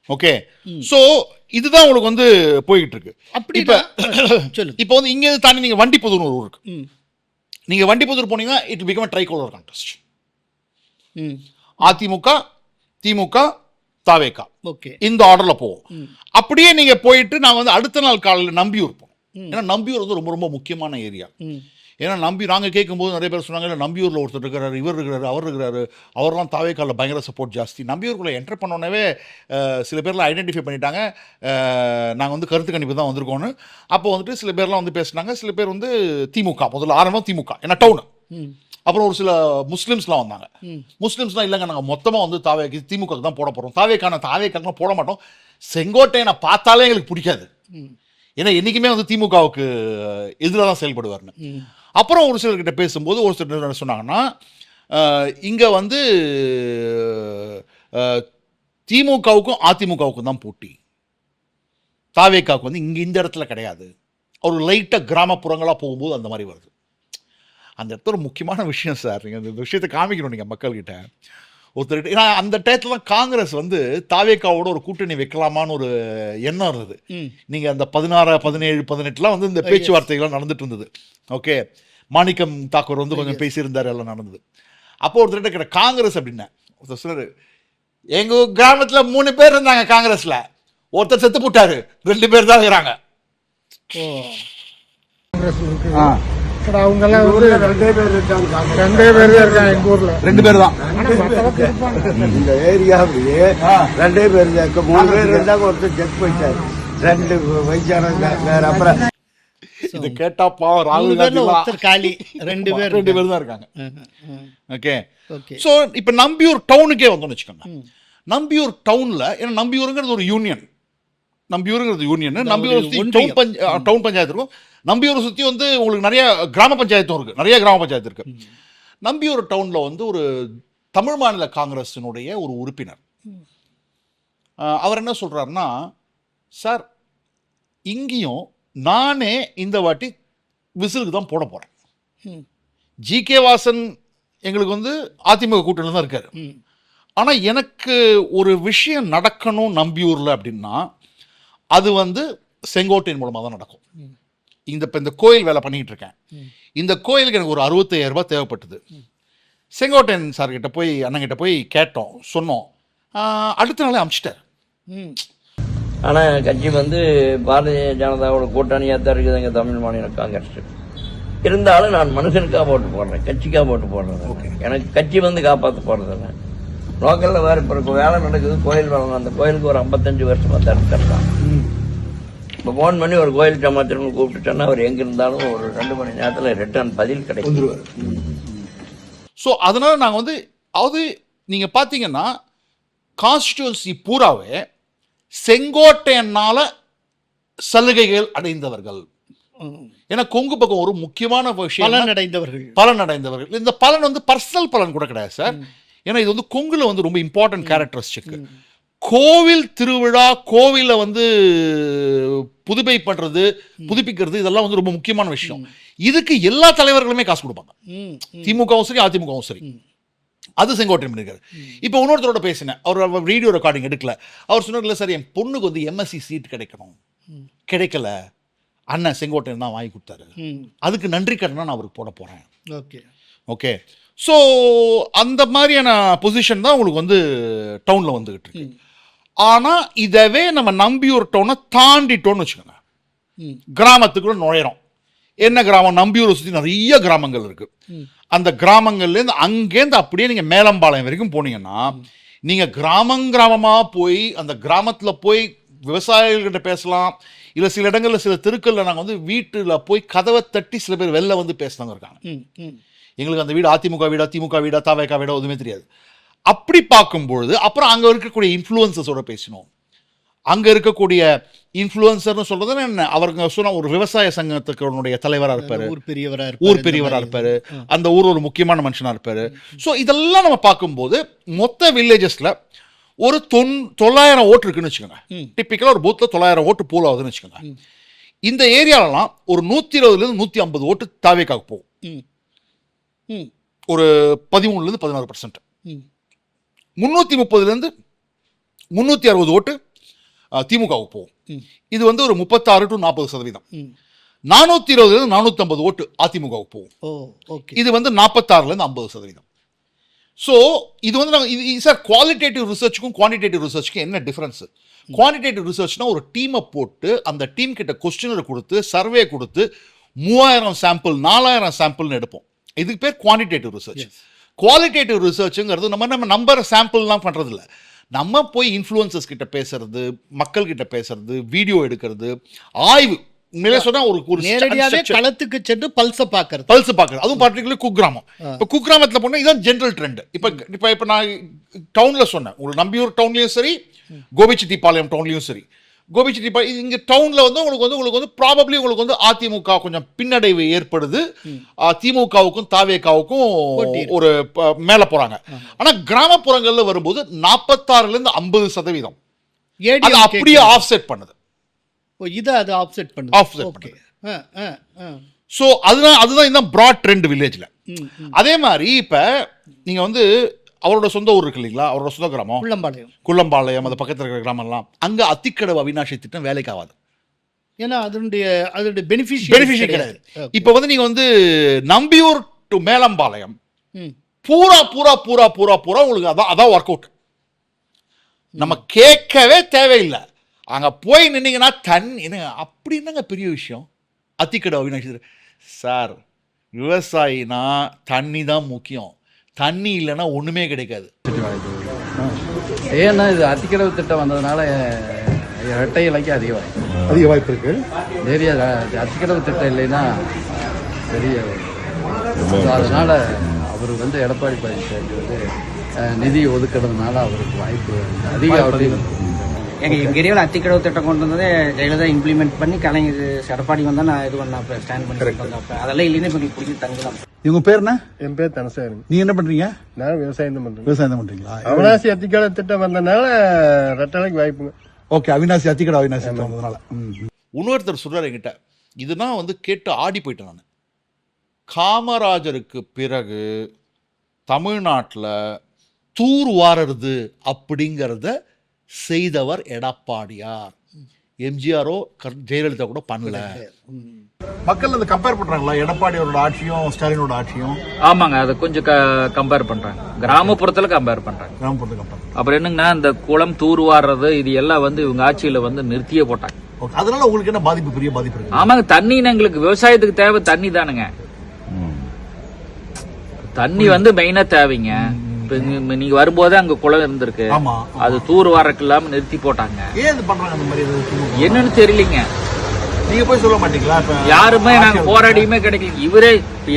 ஓகே. சோ இதுதான் உங்களுக்கு வந்து போயிட்டு இருக்கு. அப்படி இப்போ வந்து இங்க தாண்டி நீங்க வண்டிப்புதூர் ஒரு ஊர் இருக்கு. நீங்க வண்டிப்புதூர் போனீங்கன்னா it become tricolour contest. AIADMK, DMK, TVK. Okay. இந்த ஆர்டர்ல போவோம். அப்படியே நீங்க போயிட்டு நான் வந்து அடுத்த நாள் காலையில் நம்பியூர் போவோம். ஏன்னா நம்பியூர் வந்து ரொம்ப ரொம்ப முக்கியமான ஏரியா. ஏன்னா நாங்கள் கேட்கும்போது நிறைய பேர் சொன்னாங்க, இல்லை நம்பியூரில் ஒருத்தர் இருக்கிறாரு, இவர் இருக்கிறாரு, அவர் இருக்கிறாரு, அவர்லாம் தாவேக்காலில் பயங்கர சப்போர்ட் ஜாஸ்தி. நம்பியூருக்குள்ளே என்டர் பண்ணோன்னே சில பேர்லாம் ஐடென்டிஃபை பண்ணிட்டாங்க, நாங்கள் வந்து கருத்து கணிப்பு தான் வந்திருக்கோன்னு. அப்போ வந்துட்டு சில பேர்லாம் வந்து பேசினாங்க. சில பேர் வந்து திமுக, முதல்ல ஆரம்பம் திமுக, ஏன்னா டவுனு. அப்புறம் ஒரு சில முஸ்லீம்ஸ்லாம் வந்தாங்க. முஸ்லீம்ஸ்லாம் இல்லைங்க, நாங்கள் மொத்தமாக வந்து திமுக தான் போட போகிறோம், தாவேக்காலாம் போட மாட்டோம், செங்கோட்டையனை பார்த்தாலே எங்களுக்கு பிடிக்காது, ஏன்னா என்றைக்குமே வந்து திமுகவுக்கு எதிராக தான் செயல்படுவார்னு. அப்புறம் ஒரு சிலர்கிட்ட பேசும்போது ஒரு சிலர் என்ன சொன்னாங்கன்னா, இங்கே வந்து திமுகவுக்கும் அதிமுகவுக்கும் தான் போட்டி, தாவேக்காவுக்கு வந்து இங்கே இந்த இடத்துல கிடையாது. ஒரு லைட்டாக கிராமப்புறங்களாக போகும்போது அந்த மாதிரி வருது. அந்த இடத்துல ஒரு முக்கியமான விஷயம் சார், நீங்கள் இந்த விஷயத்தை காமிக்கணும் நீங்கள் மக்கள்கிட்ட. ஒருத்தர் ஏன்னா அந்த டயத்தில் தான் காங்கிரஸ் வந்து தாவேக்காவோட ஒரு கூட்டணி வைக்கலாமான்னு ஒரு எண்ணம் இருந்தது. நீங்கள் அந்த 16, 17, 18 வந்து இந்த பேச்சுவார்த்தைகள்லாம் நடந்துட்டு இருந்தது. ஓகே. மாணிக்கம் தாக்கூர் வந்து கொஞ்சம் பேசியிருந்தார், எல்லாம் நடந்தது. அப்போ ஒருத்தர் கிட்ட காங்கிரஸ் அப்படின்னா ஒருத்தர் சொன்னார், எங்க கிராமத்துல 3 பேர் இருந்தாங்க காங்கிரஸ்ல, ஒருத்தர் செத்து போட்டாரு, 2 பேர் தான் இருக்கிறாங்க. அவங்க எல்லாம் வந்து 2 பேர் இருக்காங்க எங்க ஊர்ல. 2 பேர் தான் இந்த ஏரியாவிலேயே 2 பேர் இருக்காங்க. 3 பேர் இருந்தாங்க, ஒருத்தர் செத்து போயிட்டாரு, 2 வயசானவங்க வேற. அப்புறம் இது கேட்டா பாவம் ராகுல் காந்தி ஒருத்தர் காலி, 2 பேர் தான் இருக்காங்க. ஓகே. ஓகே. சோ இப்ப நம்பியூர் டவுனுக்கே வந்தோம்னு வச்சுக்கோங்க. நம்பியூர் டவுன்ல, ஏன்னா நம்பியூருங்கிறது ஒரு யூனியன், நம்பியூருங்கிறது யூனியன், நம்பியூர் சுத்தி டவுன் பஞ்சாயத்து இருக்கும். நம்பியூரை சுத்தி வந்து உங்களுக்கு நிறைய கிராம பஞ்சாயத்தும் இருக்கு, நிறைய கிராம பஞ்சாயத்து இருக்கு. நம்பியூர் டவுன்ல வந்து ஒரு தமிழ் மாநில காங்கிரசினுடைய ஒரு உறுப்பினர் அவர் என்ன சொல்றாருன்னா, சார் இங்கேயும் நானே இந்த வாட்டி விசிலுக்கு தான் போட போறேன். ஜி.கே. வாசன் எங்களுக்கு வந்து அதிமுக கூட்டணியில் தான் இருக்காரு. ஆனா எனக்கு ஒரு விஷயம் நடக்கணும் நம்பியூர்ல அப்படின்னா அது வந்து செங்கோட்டையின் மூலமா தான் நடக்கும். இந்த கோயில் வேலை பண்ணிட்டு இருக்கேன், இந்த கோயிலுக்கு எனக்கு ஒரு 65,000 ரூபாய் தேவைப்பட்டது. செங்கோட்டையன் சார் கிட்ட போய், அண்ணன் கிட்ட போய் கேட்டோம், சொன்னோம். அடுத்த நாளே அமிச்சிட்டார். ஆனால் கட்சி வந்து பாரதிய ஜனதாவோட கூட்டணியாக தான் இருக்குது எங்கள் தமிழ் மாநில காங்கிரஸ். இருந்தாலும் நான் மனுஷனுக்காக ஓட்டு போடுறேன், கட்சிக்காக ஓட்டு போடுறேன். எனக்கு கட்சி வந்து காப்பாற்ற போடுறதில்ல. லோக்கலில் வேறு இப்போ வேலை நடக்குது, கோயில் வேலை. அந்த கோயிலுக்கு ஒரு 55 வருஷமாக தடுத்துட்டான். இப்போ ஃபோன் பண்ணி ஒரு கோயில் சமாத்திரம்னு கூப்பிட்டுட்டோன்னா அவர் எங்கே இருந்தாலும் ஒரு 2 மணி நேரத்தில் ரிட்டர்ன் பதில் கிடைக்கும். ஸோ அதனால நாங்கள் வந்து, அதாவது நீங்கள் பார்த்தீங்கன்னா கான்ஸ்டிடியூன்சி பூராவே செங்கோட்டையனால சலுகைகள் அடைந்தவர்கள். ஏன்னா கொங்கு பக்கம் ஒரு முக்கியமான விஷயம் பலன் அடைந்தவர்கள். இந்த பலன் வந்து பர்சனல் பலன் கூட கிடையாது சார். ஏன்னா இது வந்து கொங்குல வந்து ரொம்ப இம்பார்ட்டன்ட் கேரக்டரிஸ்டிக். கோவில் திருவிழா, கோவில வந்து புதுமை பண்றது, புதுப்பிக்கிறது, இதெல்லாம் வந்து ரொம்ப முக்கியமான விஷயம். இதுக்கு எல்லா தலைவர்களுமே காசு கொடுப்பாங்க, திமுகவும் சரி அதிமுகவும் சரி. அது செங்கோட்டையன் பண்ணிருக்காரு. இப்போ இன்னொருத்தரோட பேசினேன், அவர் வீடியோ ரெக்கார்டிங் எடுக்கல. அவர் சொன்னார்ல, சார் என் பொண்ணுக்கு வந்து எம்எஸ்சி சீட் கிடைக்கணும், கிடைக்கல, அண்ணன் செங்கோட்டையன் தான் வாங்கி கொடுத்தாரு, அதுக்கு நன்றி கடனா நான் அவருக்கு போட போறேன். Okay okay. ஸோ அந்த மாதிரியான பொசிஷன் தான் உங்களுக்கு வந்து டவுன்ல வந்துகிட்டு இருக்கு. ஆனா இதவே நம்ம நம்பியூர் டவுனை தாண்டிட்டோம்னு வச்சுக்கோங்க, கிராமத்துக்குள்ள நுழையிறோம். என்ன கிராமம்? நம்பியூரை சுற்றி நிறைய கிராமங்கள் இருக்கு. அந்த கிராமங்கள்லேருந்து அங்கேருந்து அப்படியே நீங்கள் மேலம்பாளையம் வரைக்கும் போனீங்கன்னா நீங்கள் கிராமமாக போய் அந்த கிராமத்தில் போய் விவசாயிகள்கிட்ட பேசலாம். இல்லை சில இடங்களில் சில தெருக்களில் நாங்கள் வந்து வீட்டில் போய் கதவை தட்டி சில பேர் வெளில வந்து பேசினவங்க இருக்காங்க. எங்களுக்கு அந்த வீடு அதிமுக வீடா, திமுக வீடா, தவேகா வீடா எதுவுமே தெரியாது. அப்படி பார்க்கும்பொழுது அப்புறம் அங்கே இருக்கக்கூடிய இன்ஃப்ளூயன்சஸோட பேசினோம். அங்கே இருக்கக்கூடிய இன்ஃப்ளூயன்சர்னு சொல்றது என்ன, அவருக்கு சொன்ன ஒரு விவசாய சங்கத்துக்கு தலைவராக இருப்பாரு, ஊர் பெரியவராக இருப்பாரு, அந்த ஊர் ஒரு முக்கியமான மனுஷனாக இருப்பாரு. ஸோ இதெல்லாம் நம்ம பார்க்கும்போது மொத்த வில்லேஜஸ்ல ஒரு 900 ஓட்டு இருக்குன்னு வச்சுக்கோங்க. டிப்பிக்கலாக ஒரு பூத்தில் 900 ஓட்டு போல் ஆகுதுன்னு வச்சுக்கோங்க. இந்த ஏரியாலலாம் ஒரு 120 to 150 ஓட்டு தாவேக்காவுக்கு போகும். ஒரு 13 to 16%. 330 to 360 ஓட்டு திமுகவுக்கு போகும். இது வந்து ஒரு 36 to 40%. 420 to 450 ஓட்டு அதிமுகவுக்கு போகும். இது வந்து 46 to 50%. ஸோ இது வந்து நாங்கள் சார் குவாலிட்டேட்டிவ் ரிசர்ச்சுக்கும் குவான்டிடேட்டிவ் ரிசர்ச்சுக்கும் என்ன டிஃபரன்ஸ்? குவான்டிடேட்டிவ் ரிசர்ச்னா ஒரு டீமை போட்டு அந்த டீம் கிட்ட கொஸ்டினர் கொடுத்து சர்வே கொடுத்து 3000 சாம்பிள் 4000 சாம்பிள்னு எடுப்போம். இதுக்கு பேர் குவான்டிடேட்டிவ் ரிசர்ச். குவாலிட்டேட்டிவ் ரிசர்ச்சுங்கிறது நம்ம நம்பர் சாம்பிள்லாம் பண்றது இல்லை. நம்ம போய் இன்ஃப்ளூயன்சர்ஸ் கிட்ட பேசுறது, மக்கள் கிட்ட பேசுறது, வீடியோ எடுக்கிறது, ஆய்வு. சொன்னா ஒரு நேரடியாவே களத்துக்கு சென்று பல்ஸ் பார்க்கறது, அதுவும் பார்ட்டிகுலர் குக்கிராமம். இப்போ குக்கிராமத்தில் போனால் இதுதான் ஜென்ரல் ட்ரெண்ட். இப்போ நான் டவுன்ல சொன்னேன், உங்களுக்கு நம்பியூர் டவுன்லயும் சரி, கோபிச்செட்டிப்பாளையம் டவுன்லயும் சரி. கோபிச்செட்டிப்பாளையம் இங்க டவுன்ல வந்து உங்களுக்கு வந்து ப்ராபப்ளி உங்களுக்கு வந்து அதிமுக கொஞ்சம் பின்னடைவு ஏற்படுது, திமுகவுக்கும் தாவேக்காவுக்கும் ஒரு மேல போறாங்க. ஆனா கிராமப்புறங்கள்ல வரும்போது 46 to 50% அது அப்படியே ஆஃப்செட் பண்ணுது. அது ஆஃப்செட் பண்ணுது. ஸோ அதுதான் இந்த ப்ராட் ட்ரெண்ட் வில்லேஜ்ல. அதே மாதிரி இப்ப நீங்க வந்து அவரோட சொந்த ஊர் இருக்கு இல்லைங்களா, அவரோட சொந்த கிராமம் குள்ளம்பாளையம், அது பக்கத்தில் இருக்கிற கிராமம்லாம், அங்க அத்திக்கடவு அவிநாசி திட்டம் வேலைக்கு ஆகாது. ஏன்னா அதனுடைய பெனிஃபிஷியரி கிடையாது. இப்ப வந்து நீங்க வந்து நம்பியூர் டு மேலம்பாளையம் பூரா பூரா பூரா பூரா பூரா உங்களுக்கு அதான் ஒர்க் அவுட். நம்ம கேட்கவே தேவையில்லை. அங்கே போய் நின்னீங்கன்னா தண்ணி அப்படி என்னங்க பெரிய விஷயம். அத்திக்கடை அவினாஷ் சார், விவசாயினா தண்ணி தான் முக்கியம், தண்ணி இல்லைன்னா ஒன்றுமே கிடைக்காது. ஏன்னா இது அத்திக்கடவு திட்டம் வந்ததுனால இரட்டை இலைக்கு அதிக வாய்ப்பு இருக்கு. நிறைய அத்திக்கடவு திட்டம் இல்லைன்னா பெரிய அதனால அவர் வந்து எடப்பாடி பழனிசாமி வந்து நிதி ஒதுக்கிறதுனால அவருக்கு வாய்ப்பு அதிகம். எங்கள் ஏரியாவில் அத்திக்கடவு திட்டம் கொண்டு வந்ததே ஜெயலலிதா இம்ப்ளிமெண்ட் பண்ணி கலைஞர் எடப்பாடி வந்தால் நான் இது பண்ண ஸ்டாண்ட் பண்ணி வந்தப்ப அதெல்லாம் இல்லைன்னு இப்போ நீங்கள் பிடிச்சி தங்கலாம். இவங்க பேர் என்ன? என் பேர் தனசேகரன். நீங்க என்ன பண்றீங்க? நான் விவசாயம் தான் பண்றேன். விவசாயம் தான் பண்றீங்களா? அவினாசி அத்திக்கடவு திட்டம் வந்ததுனால ரெட்டலைக்கு வாய்ப்புங்க. ஓகே, அவினாசி அத்திக்கடை அவினாசி வந்ததுனால. இன்னொருத்தர் சொல்றாரு என்கிட்ட, இதுதான் வந்து கேட்டு ஆடி போயிட்டேன் நான். காமராஜருக்கு பிறகு தமிழ்நாட்டில் தூர் வாரது அப்படிங்கிறத செய்தவர் எடப்பாடியார். எம்ஜிஆரோ ஜெயலலிதா கூட பண்ணல. மக்கள் அதை கம்பேர் பண்றாங்களா எடப்பாடியோட ஆட்சியும் ஸ்டாலினோட ஆட்சியும்? ஆமாங்க, அதை கொஞ்சம் கம்பேர் பண்றாங்க. கிராமப்புறத்துல கம்பேர் பண்றாங்க. கிராமப்புறத்துல கம்பேர். அப்புறம் என்னங்கன்னா, இந்த குளம் தூர்வாடுறது இது எல்லாம் வந்து இவங்க ஆட்சியில வந்து நிறுத்தியே போட்டாங்க. அதனால உங்களுக்கு என்ன பாதிப்பு? பெரிய பாதிப்பு இருக்கு. ஆமாங்க, தண்ணி எங்களுக்கு விவசாயத்துக்கு தேவை தண்ணி தானுங்க. தண்ணி வந்து மெயினா தேவைங்க. நீங்க வரும்போதே அங்க குளம் இருந்திருக்கு, அது தூர் வாரக்கு இல்லாம நிறுத்தி போட்டாங்க. என்னன்னு தெரியலீங்க. நீங்க போய் சொல்ல மாட்டீங்களா? யாருமே நாங்க போராடியுமே கிடைக்கல. இவரே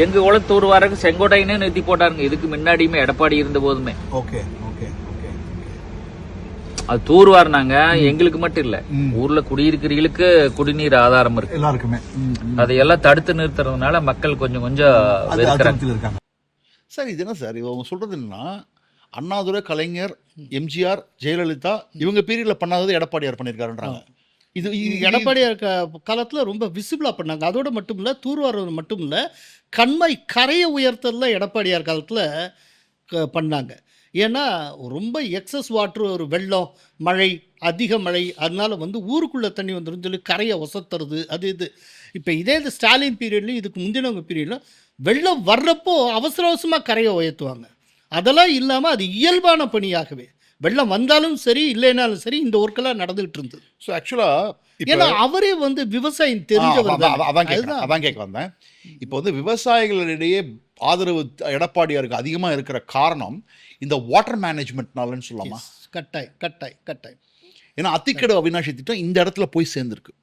எங்க குளம் தூர் வாரக்கு செங்கோட்டையினே நிறுத்தி போட்டாருங்க. இதுக்கு முன்னாடியுமே எடப்பாடி இருந்த போதுமே அது தூர் வாரினாங்க. எங்களுக்கு மட்டும் இல்ல, ஊர்ல குடியிருக்கிறவங்களுக்கு குடிநீர் ஆதாரம் இருக்கு எல்லாருக்குமே. அதையெல்லாம் தடுத்து நிறுத்துறதுனால மக்கள் கொஞ்சம் வெறுக்கிறாங்க. சார் இது என்ன சார் இவங்க சொல்றது என்னன்னா, அண்ணாதுரை, கலைஞர், எம்ஜிஆர், ஜெயலலிதா இவங்க பீரியட்ல பண்ணாதது எடப்பாடியார் பண்ணியிருக்காருன்றாங்க. இது எடப்பாடியார் காலத்தில் ரொம்ப விசிபிளாக பண்ணாங்க. அதோடு மட்டும் இல்லை, தூர்வாரம் மட்டும் இல்லை, கண்மாய் கரையை உயர்த்தல எடப்பாடியார் காலத்தில் பண்ணாங்க. ஏன்னா ரொம்ப எக்ஸஸ் வாட்ரு, ஒரு வெள்ளம், மழை, அதிக மழை, அதனால வந்து ஊருக்குள்ளே தண்ணி வந்துடும் சொல்லி கரையை ஒசத்துறது அது இது. இப்போ இதே இது ஸ்டாலின் பீரியட்லையும் இதுக்கு முந்தினவங்க பீரியட்லையும் வெள்ளம் வர்றப்போ அவசர அவசரமாக கரையை உயர்த்துவாங்க. அதெல்லாம் இல்லாமல் அது இயல்பான பணியாகவே வெள்ளம் வந்தாலும் சரி இல்லைனாலும் சரி இந்த ஒர்க்கெல்லாம் நடந்துகிட்டு இருந்தது. ஸோ ஆக்சுவலாக ஏன்னா அவரே வந்து விவசாயம் தெரிஞ்சவர். அதான் கேட்க வந்தேன். இப்போ வந்து விவசாயிகளிடையே ஆதரவு எடப்பாடியாருக்கு அதிகமாக இருக்கிற காரணம் இந்த வாட்டர் மேனேஜ்மெண்ட்னாலன்னு சொல்லலாமா? கட்டாயம். ஏன்னா அத்திக்கடவு அவினாஷி திட்டம் இந்த இடத்துல போய் சேர்ந்துருக்கு.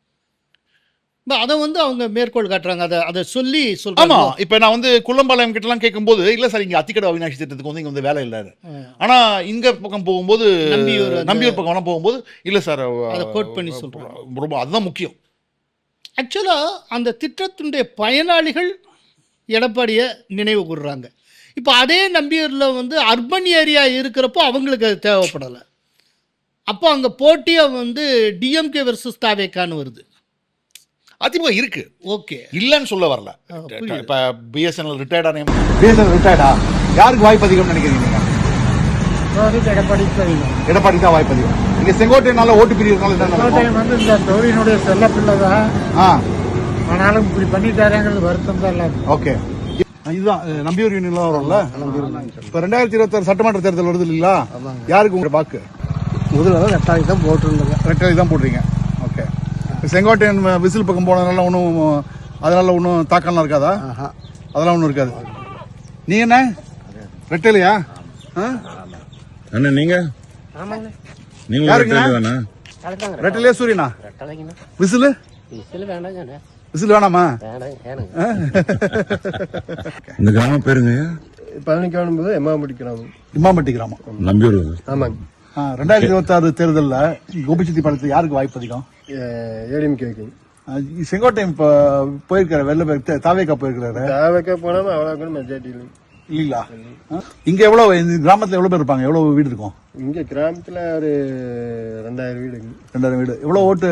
அதை வந்து அவங்க மேற்கோள் காட்டுறாங்க, அதை சொல்லி சொல்றாங்க. ஆமா, இப்போ நான் வந்து குள்ளம்பாளையம் கிட்டலாம் கேட்கும்போது இல்லை சார் இங்கே அத்திக்கடவு அவினாஷி திட்டத்துக்கு வந்து இங்கே வந்து வேலை இல்லை. ஆனால் இங்கே பக்கம் போகும்போது நம்பியூர் பக்கம் போகும்போது இல்லை சார் அதை கோட் பண்ணி சொல்கிறாங்க. ரொம்ப அதுதான் முக்கியம். ஆக்சுவலாக அந்த திட்டத்தினுடைய பயனாளிகள் எடப்பாடியை நினைவு கூறுறாங்க. இப்போ அதே நம்பியூரில் வந்து அர்பன் ஏரியா இருக்கிறப்போ அவங்களுக்கு அது தேவைப்படலை. அப்போ அங்கே போட்டியாக வந்து டிஎம்கே வெர்சஸ் தாவேக்கான்னு வருது. அதிமுக இருக்கு, ஓகே, இல்லைன்னு சொல்ல வரல. இப்போ பிஎஸ்என்எல் ரிட்டையர்டான யாருக்கு வாய்ப்பு அதிகம்னு நினைக்கிறீங்க? எடப்பாடி தான் வாய்ப்பு அதிகம். இங்கே செங்கோட்டையனால ஓட்டு பிரிவுனால வந்து இந்த தொழிலினுடைய செல்ல பிள்ளை தான். ஆனாலும் இப்படி பண்ணிட்டாருங்கிறது வருத்தம் தான் இல்லாது. ஓகே, இதுதான் நம்பியூர் யூனியன்ல வரும்ல. இப்போ 2026 சட்டமன்ற தேர்தல் வருது இல்லைங்களா? யாருக்கு உங்க வாக்கு? முதல்ல ரெட்டாளி தான் போட்டுருந்தாங்க. ரெட்டாளி தான் போடுறீங்க. ஓகே, செங்கோட்டையன் விசில் பக்கம் போனதுனால ஒன்றும் அதனால ஒன்றும் தாக்கம்லாம் இருக்காதா? அதெல்லாம் ஒன்றும் இருக்காது. நீ என்ன ரெட்டாலியா? அண்ணா நீங்க ரெட்டாலியா சூரியனா? விசில் வேணாமா? இந்த கிராமம் பேருங்க பழனிக்கான போது இம்மாம்பட்டி கிராமம், நம்பியூர். ஆமாங்க. 2026 தேர்தலில் கோபிச்செட்டி படத்துக்கு யாருக்கு வாய்ப்பு அதிகம்? ஏடிஎம்கேக்கு. செங்கோட்டையன் இப்போ போயிருக்காரு, வெளில போய் தாவேக்கா போயிருக்காரு. தாவேக்கா போனாலும் அவ்வளோ மெஜாரிட்டி இல்லைங்களா? இங்க எவ்வளவு, இந்த கிராமத்துல எவ்வளவு பேர் இருப்பாங்க? எவ்வளவு வீடு இருக்கும் இங்க கிராமத்துல? ஒரு 2000 வீடு. 2000 வீடு. எவ்வளவு ஓட்டு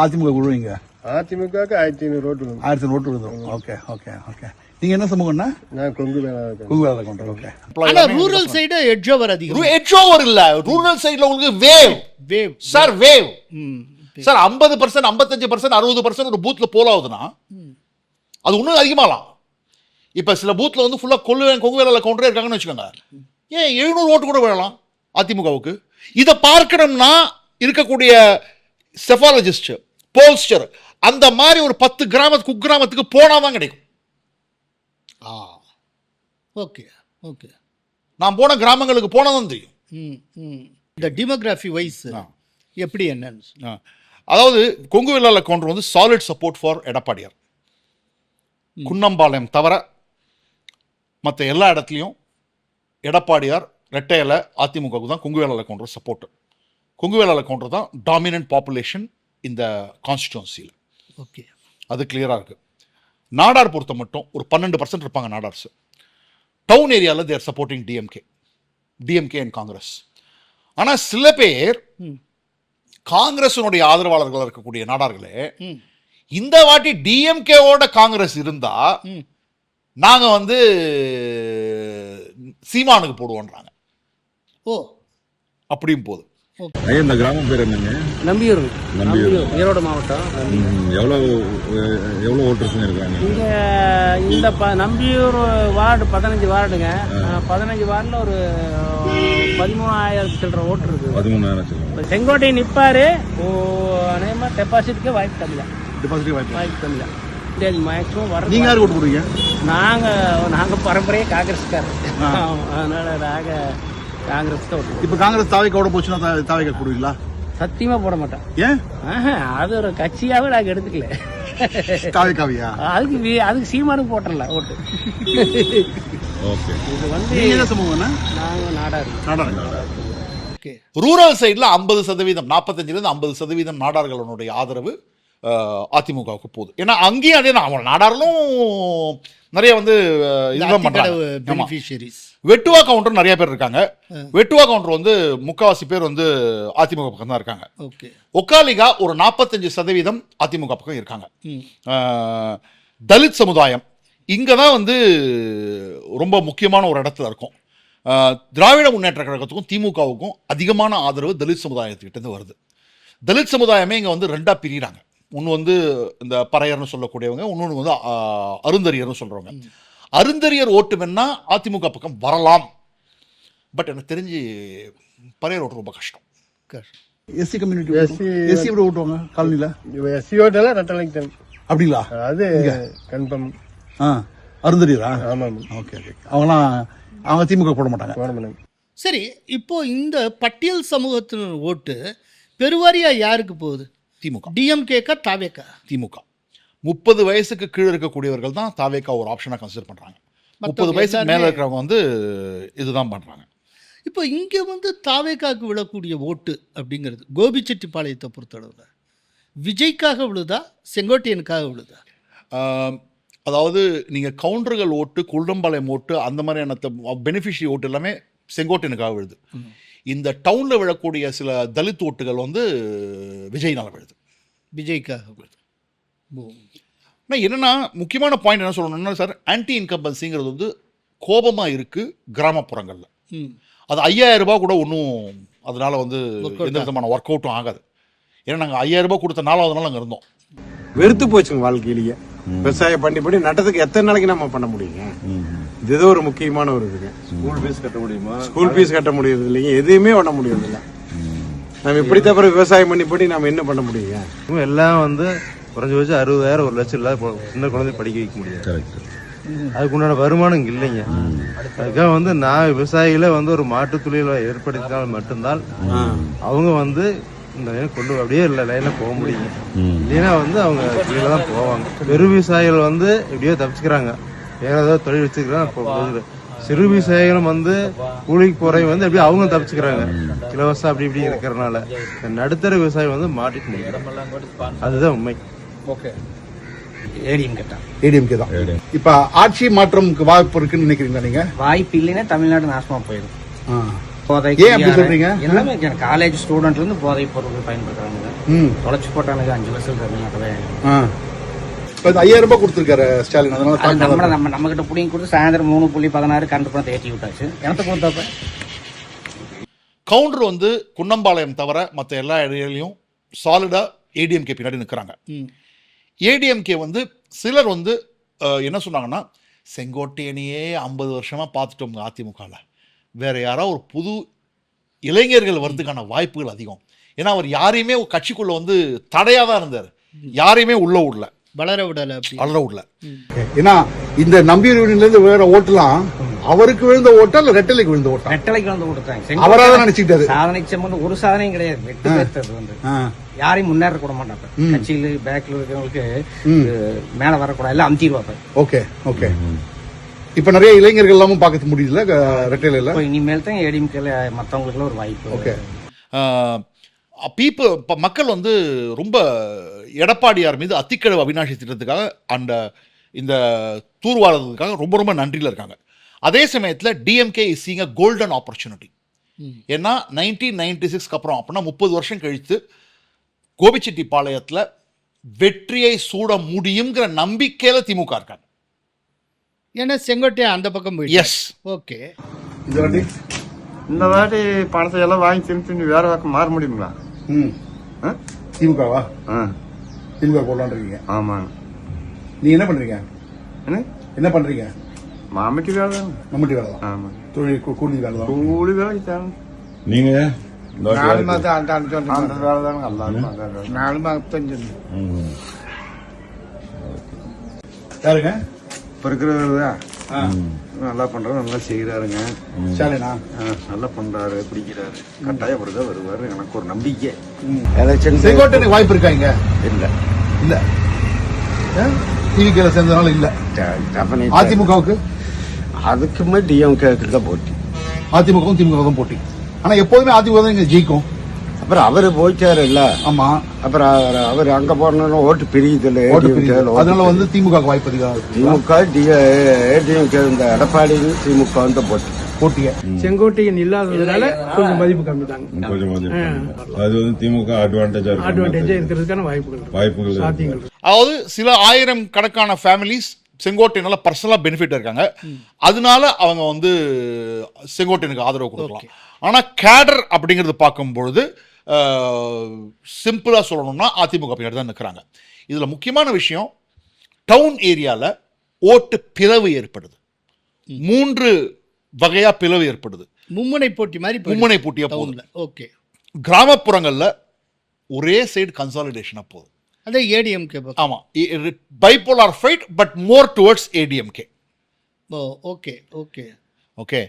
அதிமுக விழுவீங்க? அதிமுகவுக்கு 1500 ஓட்டு. 1500 ஓட்டு விழுந்துரும். ஓகே. நீங்க என்ன சமூகம்னா? நான் கொங்கு வேலை கொண்டேன். ஓகே. ஆனா ரூரல் சைடு எட்ஜ் ஓவர் அதிகம். எட்ஜ் ஓவர் இல்ல, ரூரல் சைடுல உங்களுக்கு வேவ் சார், வேவ் சார். 50%, 55%, 60% ஒரு பூத்ல போல் ஆகுதுன்னா அது இன்னும் அதிகமாகலாம். இப்போ சில பூத்தில் வந்து ஃபுல்லாக கொங்கு வேலை கவுண்டரே இருக்காங்கன்னு வச்சுக்கோங்க. ஏன் 700 ஓட்டு கூட விழலாம் அதிமுகவுக்கு. இதை பார்க்கணும்னா இருக்கக்கூடிய செஃபாலஜிஸ்ட், போல்ஸ்டர், அந்த மாதிரி ஒரு 10 கிராமத்துக்கு குக்கிராமத்துக்கு போனாதான் கிடைக்கும். Okay okay. நான் போன கிராமங்களுக்கு போனதான் தெரியும். இந்த டெமோகிராஃபி வைஸ் எப்படி என்னன்னு. அதாவது கொங்கு வேளாளர் கவுண்டர் வந்து சாலிட் சப்போர்ட் ஃபார் எடப்பாடியார். குன்னம்பாளையம் தவிர மற்ற எல்லா இடத்துலையும் எடப்பாடியார் ரெட்டையில அதிமுகவுக்கு தான் Kongu Vellalar counter support. Kongu Vellalar counter தான் டாமினன்ட் பாப்புலேஷன் இந்த கான்ஸ்டிடியூன்சியில். ஓகே, அது கிளியராக இருக்குது. நாடார் பொறுத்த மட்டும் ஒரு 12% இருப்பாங்க நாடார்ஸ். டவுன் ஏரியாவில் தேர் சப்போர்ட்டிங் டிஎம்கே அண்ட் காங்கிரஸ். ஆனால் சில பேர் காங்கிரஸினுடைய ஆதரவாளர்கள் இருக்கக்கூடிய நாடார்களே இந்த வாட்டி டிஎம்கேவோட காங்கிரஸ் இருந்தா நாங்க வந்து சீமானுக்கு போடுவோன்றாங்க. ஓ, அப்படியும் போது. ஐயா, இந்த கிராமம் பேர் என்னங்க? நம்பியூர், ஈரோடு மாவட்டம். எவ்வளோ ஓட்டர்ஸுங்க இருக்காங்க இங்க? இந்த நம்பியூர் வார்டு 15 வார்டுங்க. 15 வார்டில் ஒரு 13,000 சில்லற ஓட்டு இருக்கு. 13,000. செங்கோட்டை நிப்பாரு. அநேகமாக டெபாசிட்டுக்கே வாய்ப்பு கம்மி தான். வாய்ப்பு கம்மி தான். மேக்ஸிமம் வர. நீங்க யாரு ஓட்டு போடுவீங்க? நாங்க பரம்பரையே காங்கிரஸ்காரர். அதனால நாங்க காங்கிரஸ் தான் ஓட்டு. இப்ப காங்கிரஸ் தாவைக்கோட போச்சுன்னா தாவைக்கா போடுவீங்களா? சத்தியமா போட மாட்டேன். ஏன்? அது ஒரு கட்சியாவே நாங்க எடுத்துக்கல. தாவைக்காவியா? அதுக்கு சீமானுக்கு போட்டல ஓட்டு. ஓகே. இது வந்து நீங்க என்ன சமூகம்னா? நாங்க நாடாரு. ஓகே. ரூரல் சைடில் 50%, 45% 50% நாடார்களுடைய ஆதரவு அதிமுகவுக்கு போகுது. ஏன்னா அங்கேயும் அதே தான், அவங்க நாடார்களும் நிறைய வந்து இதெல்லாம் பண்றாங்க. வெட்டுவா கவுண்டர் நிறைய பேர் இருக்காங்க. வெட்டுவா கவுண்டர் வந்து முக்காவாசி பேர் வந்து அதிமுக பக்கம் தான் இருக்காங்க. ஒக்காலிகா ஒரு 45% அதிமுக பக்கம் இருக்காங்க. தலித் சமுதாயம் இங்கே தான் வந்து ரொம்ப முக்கியமான ஒரு இடத்துல இருக்கும். திராவிட முன்னேற்ற கழகத்துக்கும் திமுகவுக்கும் அதிகமான ஆதரவு தலித் சமுதாயத்துக்கிட்டேருந்து வருது. தலித் சமுதாயமே இங்கே வந்து 2ஆக பிரிகிறாங்க. ஒன்று வந்து இந்த பறையர்னு சொல்லக்கூடியவங்க, இன்னொன்று வந்து அருந்தரியர்னு சொல்கிறவங்க. அருந்தரியர் ஓட்டு வேணா அதிமுக பக்கம் வரலாம். பட் எனக்கு தெரிஞ்சு பறையர் ஓட்டு ரொம்ப கஷ்டம். எஸ்சி கம்யூனிட்டி எஸ்சி எப்படி ஓட்டுவாங்க காலனியில்? எஸ்சி ஓட்டெல்லாம் ரெட்டலைக்கு தான். அப்படிங்களா? அது கன்ஃபார்ம். அருந்தரியரா? ஆமாம். Okay okay. அவங்க திமுக போட மாட்டாங்க. சரி, இப்போ இந்த பட்டியல் சமூகத்தின் ஓட்டு பெருவாரியா யாருக்கு போகுது? திமுக. டிஎம்கேக்கா தாவேக்கா? திமுக. 30 வயசுக்கு கீழே இருக்கக்கூடியவர்கள் தான் தாவேக்கா ஒரு ஆப்ஷனாக கன்சிடர் பண்ணுறாங்க. 30 வயசுக்கு மேலே இருக்கிறவங்க வந்து இதுதான் பண்ணுறாங்க. இப்போ இங்கே வந்து தாவேக்காவுக்கு விழக்கூடிய ஓட்டு அப்படிங்கிறது கோபிச்செட்டிப்பாளையத்தை பொறுத்தளவில் விஜய்க்காக விழுதா செங்கோட்டையனுக்காக விழுதா? அதாவது நீங்கள் கவுண்டர்கள் ஓட்டு, குள்ளம்பாளையம் ஓட்டு, அந்த மாதிரியான பெனிஃபிஷரி ஓட்டு எல்லாமே செங்கோட்டையனுக்காக விழுது. இந்த டவுனில் விழக்கூடிய சில தலித் ஓட்டுகள் வந்து விஜய்னால் விழுது. விஜய்க்காக விழுது. ஆனால் என்னென்னா முக்கியமான பாயிண்ட் என்ன சொல்லணும்னா சார், ஆன்டி இன்கம்பன்சிங்கிறது வந்து கோபமாக இருக்குது கிராமப்புறங்களில். அது 5,000 ரூபா கூட ஒன்றும் அதனால் வந்து எந்த விதமான ஒர்க் அவுட்டும் ஆகாது. ஏன்னா நாங்கள் 5,000 ரூபா கொடுத்த 4வது நாள் அங்கே இருந்தோம். வெறுத்து போச்சுங்க வாழ்க்கையிலேயே. விவசாயம் பண்ணி நட்டத்துக்கு எத்தனை நாளைக்கு நம்ம பண்ண முடியுங்க? இது ஒரு முக்கியமான ஒரு இதுங்க. ஸ்கூல் ஃபீஸ் கட்ட முடியுமா? ஸ்கூல் ஃபீஸ் கட்ட முடியாது இல்லைங்க, எதுவுமே பண்ண முடியாது இல்லை. நம்ம இப்படி தவிர விவசாயம் பண்ணி நம்ம என்ன பண்ண முடியுங்க? எல்லாம் வந்து குறைஞ்ச வச்சு 60,000 1 லட்சம் இல்லாத சின்ன குழந்தை படிக்க வைக்க முடியாது. அதுக்கு உண்டான வருமானம் இங்கே இல்லைங்க. அதுக்காக வந்து நான் விவசாயிகளை வந்து ஒரு மாற்று தொழிலை ஏற்படுத்தினால் மட்டும்தான் அவங்க வந்து இந்த கொண்டு அப்படியே இல்லை லைனில் போக முடியுங்க. இல்லைன்னா வந்து அவங்க தொழில தான் போவாங்க. பெரு விவசாயிகள் வந்து எப்படியோ தப்பிச்சுக்கிறாங்க, வேற ஏதாவது தொழில் வச்சுக்கிறாங்க. சிறு விவசாயிகளும் வந்து கூலிக்கு போறவங்க வந்து எப்படியும் அவங்க தப்பிச்சுக்கிறாங்க இலவசம் அப்படி இப்படி இருக்கிறனால. நடுத்தர விவசாயம் வந்து மாட்டிட்டு நிற்கிறாங்க. அதுதான் உண்மை. ஓகே. ஏடிஎம்கே தான். இப்ப ஆட்சி மாற்றம்க்கு வாய்ப்பு இருக்குன்னு நினைக்கிறீங்களா நீங்க? வாய்ப்பு இல்லைன்னா தமிழ்நாடு நாசமா போயிடும். ஏன் அப்படி சொல்றீங்க? எல்லாமே காலேஜ் ஸ்டூடெண்ட்ல இருந்து போதை பொருட்கள் பயன்படுத்துறாங்க. தொலைச்சு போட்டானுங்க 5 வருஷம் தமிழ்நாட்டில். இப்ப 5,000 ரூபாய் கொடுத்துருக்காரு ஸ்டாலின். அதனால நம்ம கிட்ட புடிங்கி கொடுத்து சாயந்தரம் 3.16 கரண்ட் பணத்தை ஏற்றி விட்டாச்சு. எனக்கு கொடுத்தப்ப கவுண்டர் வந்து குன்னம்பாளையம் தவிர மற்ற எல்லா ஏரியாலையும் சாலிடா ஏடிஎம்கே பின்னாடி நிற்கிறாங்க. ஏடிஎம்கே வந்து சிலர் வந்து என்ன சொன்னாங்கன்னா, செங்கோட்டையனையே 50 வருஷமா பார்த்துட்டோம் அதிமுகவில், வேற யாராவது ஒரு புது இளைஞர்கள் வர்றதுக்கான வாய்ப்புகள் அதிகம். ஏன்னா அவர் யாரையுமே கட்சிக்குள்ள வந்து தடையாக தான் இருந்தார், யாரையுமே உள்ள விடல, வளர விடல. ஏன்னா இந்த நம்பியூர் யூனியன்லேருந்து வேற ஓட்டுலாம் அவருக்கு விழுந்த ஓட்டா இல்லை ரெட்டலைக்கு விழுந்த ஓட்டா? ரெட்டலைக்கு விழுந்த ஓட்டு அவராக தான் நினைச்சுக்கிட்டாரு. சாதனைக்கு சம்பந்தம் ஒரு சாதனையும் கிடையாது. வெற்றி பெற்றது வந்து யாரையும் முன்னேற கூட மாட்டாங்க. கட்சியில பேக்ல இருக்கிறவங்களுக்கு மேல வரக்கூடாது, எல்லாம் அமுத்திடுவாங்க. Okay okay. இப்ப நிறைய இளைஞர்கள் எல்லாமும் பார்க்க முடியல ரெட்டையில இல்ல. இனிமேல் தான் ஏடிஎம்கேல மற்றவங்களுக்கு ஒரு வாய்ப்பு. ஓகே. மக்கள் வந்து ரொம்ப எடப்பாடியார் மீது அத்திக்கடவு அவிநாசி திட்டத்துக்காக அந்த இந்த தூர்வாரதுக்காக ரொம்ப ரொம்ப நன்றியில் இருக்காங்க. அதே சமயத்தில் DMK is seeing a golden opportunity. ஏன்னா 1996 அப்புறம் அப்படின்னா 30 வருஷம் கழித்து கோபிச்செட்டிப்பாளையத்தில் வெற்றியை சூட முடியுங்கிற நம்பிக்கையில் திமுக இருக்காங்க. ஏன்னா செங்கோட்டையா அந்த பக்கம் போய். எஸ். ஓகே. இந்த வாட்டி பணத்தை எல்லாம் வாங்கி திரும்பி வேற பக்கம் மாற முடியுங்களா? திமுகவா? திமுக போடலான் இருக்கீங்க? ஆமாங்க. நீங்க என்ன பண்றீங்க? என்ன பண்றீங்க? மாமட்டி வேலை தான். மம்முட்டி வேலை தான். ஆமா. தொழில் கூலி வேலை தான். கூலி வேலை தான். நீங்க 4 மாதம் அந்த வேலை தானே எல்லாரும். 4 மாதம் யாருங்க இப்ப இருக்கிறதா நல்லா பண்றாரு, நல்லா செய்யறாருங்க. சரிண்ணா. நல்லா பண்றாரு, பிடிக்கிறாரு. கட்டாயம் வருவாரு, எனக்கு ஒரு நம்பிக்கை. செங்கோட்டைக்கு வாய்ப்பு இருக்காங்க? இல்ல இல்ல. டிவிகேல சேர்ந்தனால இல்ல. அதிமுகவுக்கு? அதுக்குமே டிஎம்கேக்கு தான் போட்டி. அதிமுகவும் திமுகவும் போட்டி. ஆனா எப்போதுமே அதிமுக தான் இங்க ஜெயிக்கும். அப்புறம் அவரு போயிட்டாரு இல்ல. ஆமா. அப்புறம் அவர் அங்க போறோம்னா ஓட்டு பிரியுது இல்ல. அதனால வந்து திமுக வாய்ப்பு அதிகம். திமுக ஏடிஎம்கே இந்த எடப்பாடி திமுக வந்து போட்டிய செங்கோட்டையன் இல்லாததுனால கொஞ்சம் மதிப்பு கம்மி தாங்க. கொஞ்சம் அது வந்து திமுக அட்வான்டேஜா இருக்கிறதுக்கான வாய்ப்புகள். அதாவது சில ஆயிரம் கணக்கான ஃபேமிலிஸ் செங்கோட்டையனால பர்சனலாக பெனிஃபிட் இருக்காங்க. அதனால அவங்க வந்து செங்கோட்டையனுக்கு ஆதரவு கொடுக்கலாம். ஆனால் கேடர் அப்படிங்கிறது பார்க்கும்பொழுது சிம்பிளாக சொல்லணும்னா அதிமுக பின்னாடி தான் நிற்கிறாங்க. இதில் முக்கியமான விஷயம், டவுன் ஏரியாவில் ஓட்டு பிளவு ஏற்படுது. 3 வகையாக பிளவு ஏற்படுது. மும்முனை போட்டி மாதிரி. மும்முனை போட்டியாக போகுது. ஓகே. கிராமப்புறங்களில் ஒரே சைடு கன்சாலிடேஷனாக போகுது. அதே ஏடிஎம்கே. ஆமாம், bipolar fight but more towards ADMK. Okay okay okay.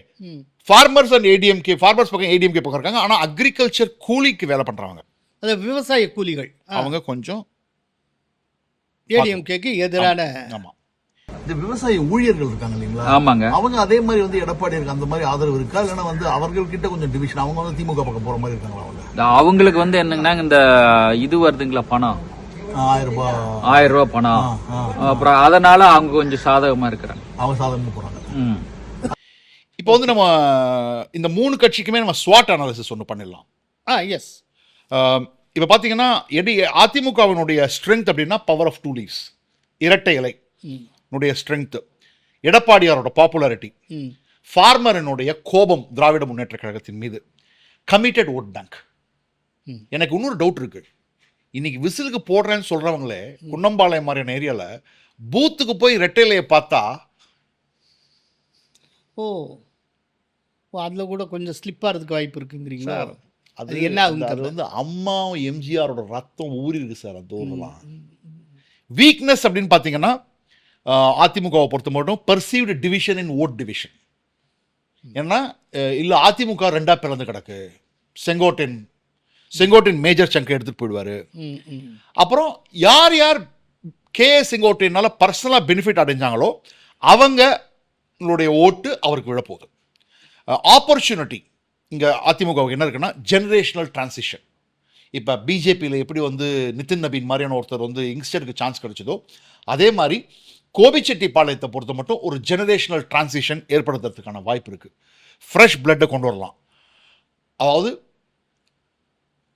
Farmers and ADMK, farmers பக்கம் ஏடிஎம்கே பக்கம் இருக்காங்க. ஆனால் அக்ரிகல்ச்சர் கூலிக்கு வேலை பண்ணுறவங்க, அது விவசாய கூலிகள், அவங்க கொஞ்சம் ஏடிஎம்கேக்கு எதிரான. ஆமாம். இந்த விவசாய ஊழியர்கள் இருக்காங்க இல்லைங்களா? ஆமாங்க. அவங்க அதே மாதிரி வந்து எடப்பாடி இருக்கு அந்த மாதிரி ஆதரவு இருக்கா? இல்லைன்னா வந்து அவர்கள்கிட்ட கொஞ்சம் டிவிஷன், அவங்க வந்து திமுக பக்கம் போற மாதிரி இருக்காங்களா? அவங்க அவங்களுக்கு வந்து என்னங்கன்னா இந்த இது வருதுங்களா பணம், 1000 ரூபாய் பணம். அப்புறம் அதனால அவங்க கொஞ்சம் சாதகமா இருக்கிறாங்க. அவங்க சாதகமா போறாங்க. இப்போ வந்து நம்ம இந்த 3 கட்சிக்குமே நம்ம ஸ்வாட் அனாலிசிஸ் ஒன்று பண்ணிடலாம். எஸ். இப்போ பார்த்தீங்கன்னா அதிமுகவினுடைய ஸ்ட்ரென்த் அப்படின்னா பவர் ஆஃப் 2 லீவ்ஸ், இரட்டை இலை ஸ்ட்ரென்த், எடப்பாடியாரோட பாப்புலாரிட்டி, ஃபார்மரனுடைய கோபம் திராவிட முன்னேற்ற கழகத்தின் மீது, கமிட்டட் ஓட் பேங்க். எனக்கு இன்னொரு டவுட் இருக்கு. இன்னைக்கு விசிலுக்கு போடுறேன்னு சொல்றவங்களே குன்னம்பாளையம் மாதிரியான ஏரியால பூத்துக்கு போய் ரெட்டையிலையை பார்த்தா அதில் கூட கொஞ்சம் ஸ்லிப் ஆகிறதுக்கு வாய்ப்பு இருக்குங்கிறீங்களா? அது என்ன ஆகும்? அது வந்து அம்மாவும் எம்ஜிஆரோட ரத்தம் ஊறி இருக்கு சார். அந்த ஊர்லாம் வீக்னஸ் அப்படின்னு பார்த்தீங்கன்னா அதிமுகவை பொறுத்த மட்டும் பர்சீவ்டு டிவிஷன் இன் ஓட் டிவிஷன். ஏன்னா இல்லை அதிமுக 2ஆக பிளந்து கிடக்கு, செங்கோட்டையன் மேஜர் சங்கை எடுத்துட்டு போயிடுவாரு. அப்புறம் யார் யார் செங்கோட்டையனால பர்சனலாக பெனிஃபிட் அடைஞ்சாங்களோ அவங்களுடைய ஓட்டு அவருக்கு விழப்போகுது. ஆப்பர்ச்சுனிட்டி இங்கே அதிமுகவுக்கு என்ன இருக்குன்னா ஜெனரேஷனல் டிரான்சிஷன். இப்போ பிஜேபியில் எப்படி வந்து நிதின் நபீன் மாதிரியான ஒருத்தர் வந்து யங்ஸ்டருக்கு சான்ஸ் கிடைச்சதோ அதே மாதிரி கோபிச்செட்டிப்பாளையத்தை பொறுத்த மட்டும் ஒரு ஜெனரேஷனல் டிரான்சிஷன் ஏற்படுத்துறதுக்கான வாய்ப்பு இருக்குது. ஃப்ரெஷ் பிளட்டை கொண்டு வரலாம். அதாவது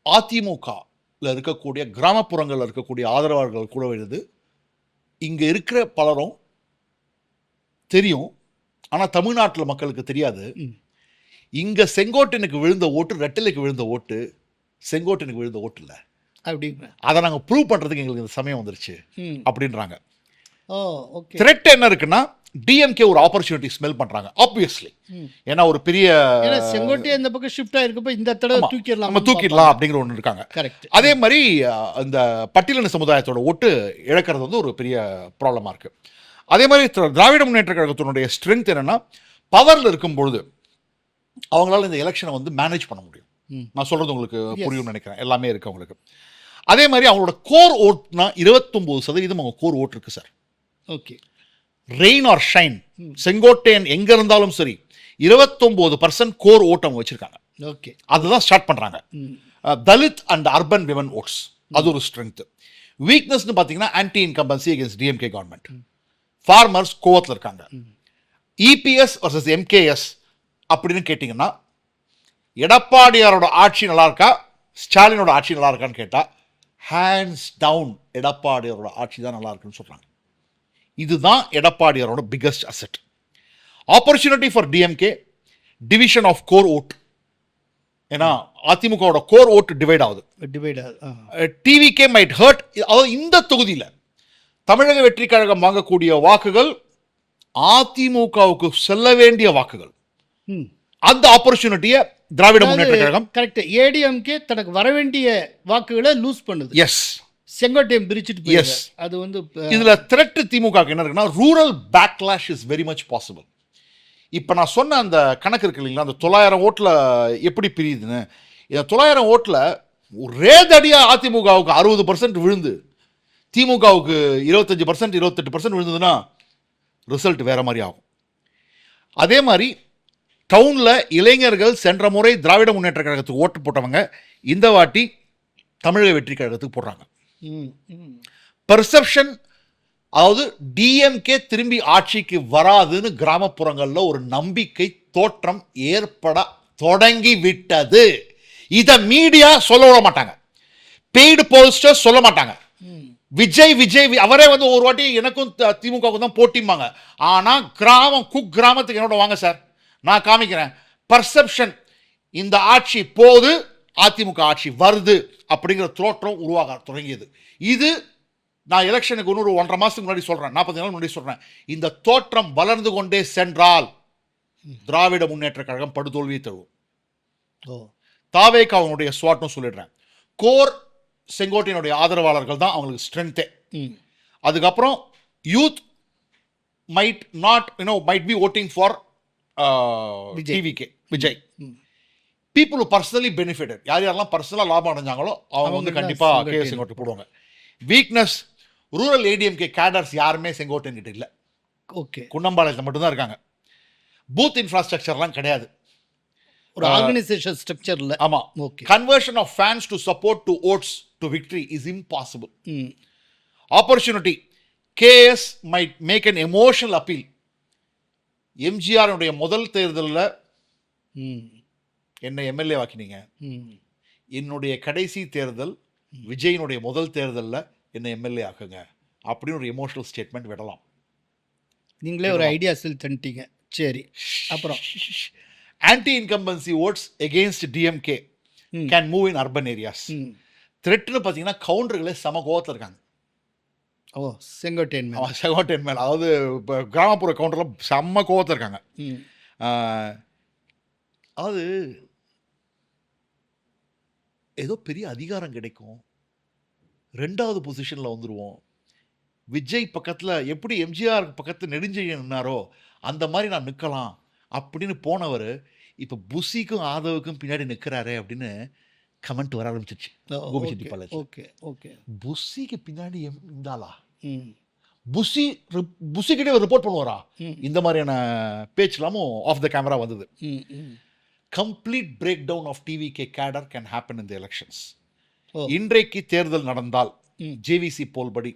அதிமுகவில் இருக்கக்கூடிய கிராமப்புறங்களில் இருக்கக்கூடிய ஆதரவாளர்கள் கூட எழுது இங்கே இருக்கிற பலரும் தெரியும், ஆனால் தமிழ்நாட்டில் மக்களுக்கு தெரியாது. இங்கே செங்கோட்டையனுக்கு விழுந்த ஓட்டு ரெட்டிலைக்கு விழுந்த ஓட்டு செங்கோட்டையனுக்கு விழுந்த ஓட்டு இல்லை அப்படிங்க. அதை நாங்கள் ப்ரூவ் பண்ணுறதுக்கு எங்களுக்கு இந்த சமயம் வந்துருச்சு அப்படின்றாங்க. ஓகே. த்ரெட் என்ன இருக்குன்னா டிஎம்கே ஒரு ஆப்பர்ச்சுனிட்டி ஸ்மெல் பண்றாங்க ஆப்வியஸ்லி. ஏன்னா ஒரு பெரிய செங்கோட்டையை இந்த பக்கம் ஷிஃப்ட் ஆயிருக்கப்ப இந்த தடவை நம்ம தூக்கிடலாம் அப்படிங்கிற ஒன்று இருக்காங்க. கரெக்ட். அதே மாதிரி இந்த பட்டியலின சமுதாயத்தோட ஓட்டு இழக்கிறது வந்து ஒரு பெரிய ப்ராப்ளமா இருக்கு. அதே மாதிரி திராவிட முன்னேற்ற கழகத்தினுடைய ஸ்ட்ரென்த் என்னன்னா, பவர்ல இருக்கும் பொழுது அவங்களால இந்த எலெக்ஷனை வந்து மேனேஜ் பண்ண முடியும். நான் சொல்றது உங்களுக்கு புரியும் நினைக்கிறேன், எல்லாமே இருக்கு அவங்களுக்கு. அதே மாதிரி அவங்களோட கோர் ஓட்னா 29% அவங்க கோர் ஓட்டு இருக்கு sir. Okay. Rain or shine, Sengottaiyan எங்க இருந்தாலும் சரி 29% கோர் ஓட்டு அவங்க வச்சிருக்காங்க. ஓகே. அதுதான் ஸ்டார்ட் பண்றாங்க. Dalit and urban women votes, அது ஒரு ஸ்ட்ரென்த். வீக்னஸ்னு பார்த்தீங்கன்னா anti incumbency against DMK government. Farmers கோவத்தில் இருக்காங்க. இபிஎஸ் வர்சஸ் எம்கேஎஸ் அப்படின்னு கேட்டிங்கன்னா, எடப்பாடியாரோட ஆட்சி நல்லா இருக்கா ஸ்டாலினோட ஆட்சி நல்லா இருக்கான்னு கேட்டால் ஹேண்ட்ஸ் டவுன் எடப்பாடியாரோட ஆட்சி தான் நல்லா இருக்குன்னு சொல்கிறாங்க. இதுதான் எடப்பாடியாரோட biggest asset. Opportunity for DMK, division of core vote. ஏன்னா அதிமுகவோட கோர் ஓட்டு டிவைட் ஆகுது. TVK might hurt. அதாவது இந்த தொகுதியில் தமிழக வெற்றி கழகம் வாங்கக்கூடிய வாக்குகள் அதிமுகவுக்கு செல்ல வேண்டிய வாக்குகள். அந்த ஆப்பர்ச்சுனிட்டியை திராவிட முன்னேற்ற கழகம் கரெக்ட். ஏடிஎம்கே தனக்கு வர வேண்டிய வாக்குகளை லூஸ் பண்ணுது. எஸ். செங்கோட்டையம் பிரிச்சுட்டு எஸ். அது வந்து இதுல த்ரெட் திமுக என்ன இருக்குன்னா, rural backlash is very much possible. இப்போ நான் சொன்ன அந்த கணக்கு இருக்கு இல்லைங்களா, அந்த 900 ஓட்டில் எப்படி பிரியுதுன்னு. இந்த 900 ஓட்டில் ஒரே தடியாக அதிமுகவுக்கு 60% விழுந்து திமுகவுக்கு 25% 28% விழுந்ததுன்னா ரிசல்ட் வேற மாதிரி ஆகும். அதே மாதிரி டவுனில் இளைஞர்கள் சென்ற முறை திராவிட முன்னேற்ற கழகத்துக்கு ஓட்டு போட்டவங்க இந்த வாட்டி தமிழக வெற்றி கழகத்துக்கு போடுறாங்க. பெர்செப்ஷன், அதாவது டிஎம்கே திரும்பி ஆட்சிக்கு வராதுன்னு கிராமப்புறங்களில் ஒரு நம்பிக்கை தோற்றம் ஏற்பட தொடங்கி விட்டது. இதை மீடியா சொல்ல விட மாட்டாங்க, பெய்டு போஸ்டர்ஸ் சொல்ல மாட்டாங்க. விஜய் அவரே வந்து ஒரு வாட்டி எனக்கும் திமுகவுக்கும் தான் போட்டிம்பாங்க. ஆனால் கிராமத்துக்கு என்னோட வாங்க சார், நான் காமிக்கிறேன். பர்செப்ஷன், இந்த ஆட்சி போது அதிமுக ஆட்சி வருது அப்படிங்கிற தோற்றம் உருவாக தொடங்கியது. இது நான் எலெக்ஷனுக்கு இன்னொரு 1.5 மாதத்துக்கு முன்னாடி சொல்கிறேன், 40 நாள் முன்னாடி சொல்கிறேன். இந்த தோற்றம் வளர்ந்து கொண்டே சென்றால் திராவிட முன்னேற்ற கழகம் படுதோல்வியை தழுவும். தாவேகாவுடைய ஸ்வாட்டும் சொல்லிடுறேன். கோர் செங்கோட்டையனுடைய ஆதரவாளர்கள் தான் அவங்களுக்கு ஸ்ட்ரென்த்தே. அதுக்கப்புறம் youth might be voting for TVK Vijay. People personally benefited, யாரெல்லாம் பர்சனலாக லாபம் அடைஞ்சாங்களோ அவங்க வந்து கண்டிப்பாக கே செங்கோட்டை போடுவாங்க. வீக்னஸ், ரூரல் ஏடிஎம்கே கேடர்ஸ் யாருமே செங்கோட்டையன் கிட்ட இல்லை. ஓகே. குன்னம்பாளையத்தில் மட்டும்தான் இருக்காங்க. பூத் இன்ஃப்ராஸ்ட்ரக்சர்லாம் கிடையாது, ஒரு ஆர்கனைசேஷன் ஸ்ட்ரக்சர் இல்லை. ஆமா. Okay. Conversion of fans to support to votes to victory is impossible. Opportunity, KS might make an emotional appeal. எம்ஜிஆருடைய முதல் தேர்தலில் என்னை எம்எல்ஏ வாக்கினீங்க, என்னுடைய கடைசி தேர்தல் விஜயினுடைய முதல் தேர்தலில் என்னை எம்எல்ஏ ஆக்குங்க அப்படின்னு ஒரு எமோஷனல் ஸ்டேட்மெண்ட் விடலாம். நீங்களே ஒரு ஐடியா செல் தண்டிட்டீங்க. சரி, அப்புறம் anti incumbency votes against DMK can move in urban areas. த்ரெட்னு பார்த்தீங்கன்னா கவுண்டர்களே சம கோவத்தில் இருக்காங்க. செங்கோட்டையன் மேலே, அதாவது இப்போ கிராமப்புற கவுண்டரில் செம்ம கோவத்தில் இருக்காங்க. அதாவது ஏதோ பெரிய அதிகாரம் கிடைக்கும், 2வது பொசிஷனில் வந்துடுவோம், விஜய் பக்கத்தில் எப்படி எம்ஜிஆர் பக்கத்தில் நெடுஞ்செழியன் நின்னாரோ அந்த மாதிரி நான் நிற்கலாம் அப்படின்னு போனவர் இப்போ புசிக்கும் ஆதவுக்கும் பின்னாடி நிற்கிறாரு அப்படின்னு கமெண்ட் வர ஆரம்பிச்சிருச்சு கோபிச்செட்டிப்பாளையம். Okay okay. புசிக்கு பின்னாடி இருந்தாலா, புசிக்கிட்டே ஒரு ரிப்போர்ட் பண்ணுவாரா, இந்த மாதிரியான பேச்செல்லாமும் ஆஃப் த கேமரா வந்தது. Complete break down of TVK cadre can happen in the elections. இன்றைக்கு தேர்தல் நடந்தால் ஜேவிசி போல் படி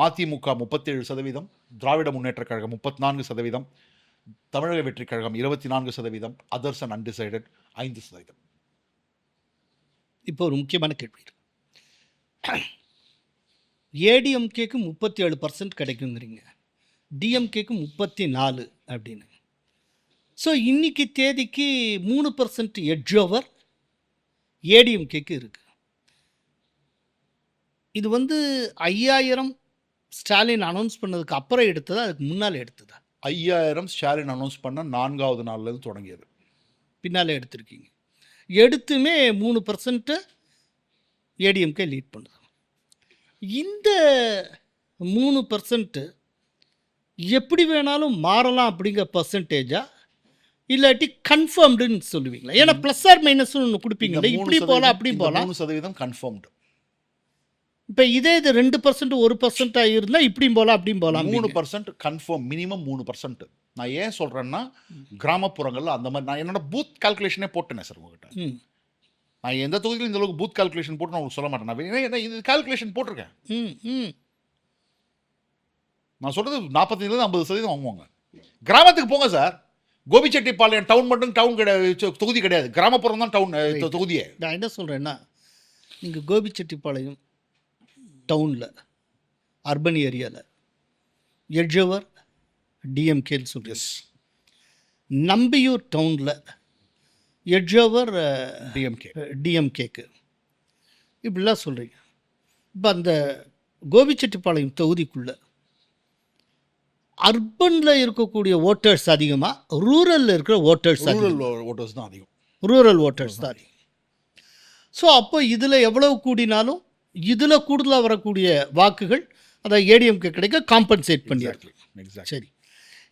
அதிமுக 37%, திராவிட முன்னேற்ற கழகம் 34%, தமிழக வெற்றி கழகம் 24%, அதர்ஸ் அண்ட் அன்டிசைடட் 5%. இப்போ ஒரு முக்கியமான கேள்வி, ஏடிஎம்கேக்கு 37% கிடைக்குங்கிறீங்க, டிஎம்கேக்கு 34 அப்படின்னு. ஸோ இன்னைக்கு தேதிக்கு 3% எட்ஜ் ஓவர் ஏடிஎம்கேக்கு இருக்கு. இது வந்து 5000 ஸ்டாலின் அனௌன்ஸ் பண்ணதுக்கு அப்புறம் எடுத்ததா, அதுக்கு முன்னால் எடுத்ததா? 5000 ஸ்டாலின் அனௌன்ஸ் பண்ண 4வது நாள்லேருந்து தொடங்கியது. பின்னாலே எடுத்திருக்கீங்க. எடுத்துமே 3% ஏடிஎம்கே லீட் பண்ணுது. இந்த 3% எப்படி வேணாலும் மாறலாம் அப்படிங்கிற பர்சன்டேஜா இல்லாட்டி கன்ஃபர்ம்டுன்னு சொல்லுவீங்களா? ஏன்னா ப்ளஸ் ஆர் மைனஸ் ஒன்று கொடுப்பீங்களா, இப்படி போகலாம் அப்படி போகலாம். 3% கன்ஃபர்ம்டு. இப்போ இதே இது 2% 1% இருந்தால் இப்படியும் போகலாம் அப்படியும் போகலாம். 3% கன்ஃபார்ம், மினிமம் 3%. நான் ஏன் சொல்கிறேன்னா கிராமப்புறங்களில் அந்த மாதிரி நான் என்னோட பூத் கால்குலேஷனே போட்டேனே சார் உங்ககிட்ட. நான் எந்த தொகுதியிலும் இந்த அளவுக்கு பூத் கால்குலேஷன் போட்டு நான் உங்களுக்கு சொல்ல மாட்டேன். நான் இது கால்குலேஷன் போட்டிருக்கேன். நான் சொல்கிறது 45% 50% வாங்குவாங்க. கிராமத்துக்கு போங்க சார். கோபிச்செட்டிப்பாளையம் டவுன் மட்டும் டவுன் கிடையாது, தொகுதி கிடையாது. கிராமப்புறம் தான் டவுன் தொகுதியே. நான் என்ன சொல்கிறேன்னா, நீங்கள் கோபிச்செட்டிப்பாளையம் டவுனில் அர்பன் ஏரியாவில் எட்ஜவர் டிஎம்கேன்னு சொல்கிறேன். நம்பியூர் டவுனில் எட்ஜவர் டிஎம்கேக்கு இப்படிலாம் சொல்கிறீங்க. இப்போ அந்த கோபிச்செட்டிப்பாளையம் தொகுதிக்குள்ளே அர்பனில் இருக்கக்கூடிய ஓட்டர்ஸ் அதிகமாக, ரூரலில் இருக்கிற ஓட்டர்ஸ் தான் அதிகம். ரூரல் ஓட்டர்ஸ் தான் அதிகம். ஸோ அப்போ இதில் எவ்வளவு கூடினாலும் இதில் கூடுதலாக வரக்கூடிய வாக்குகள் அதை ஏடிஎம்கே கிடைக்க காம்பன்சேட் பண்ணியார்கள். சரி,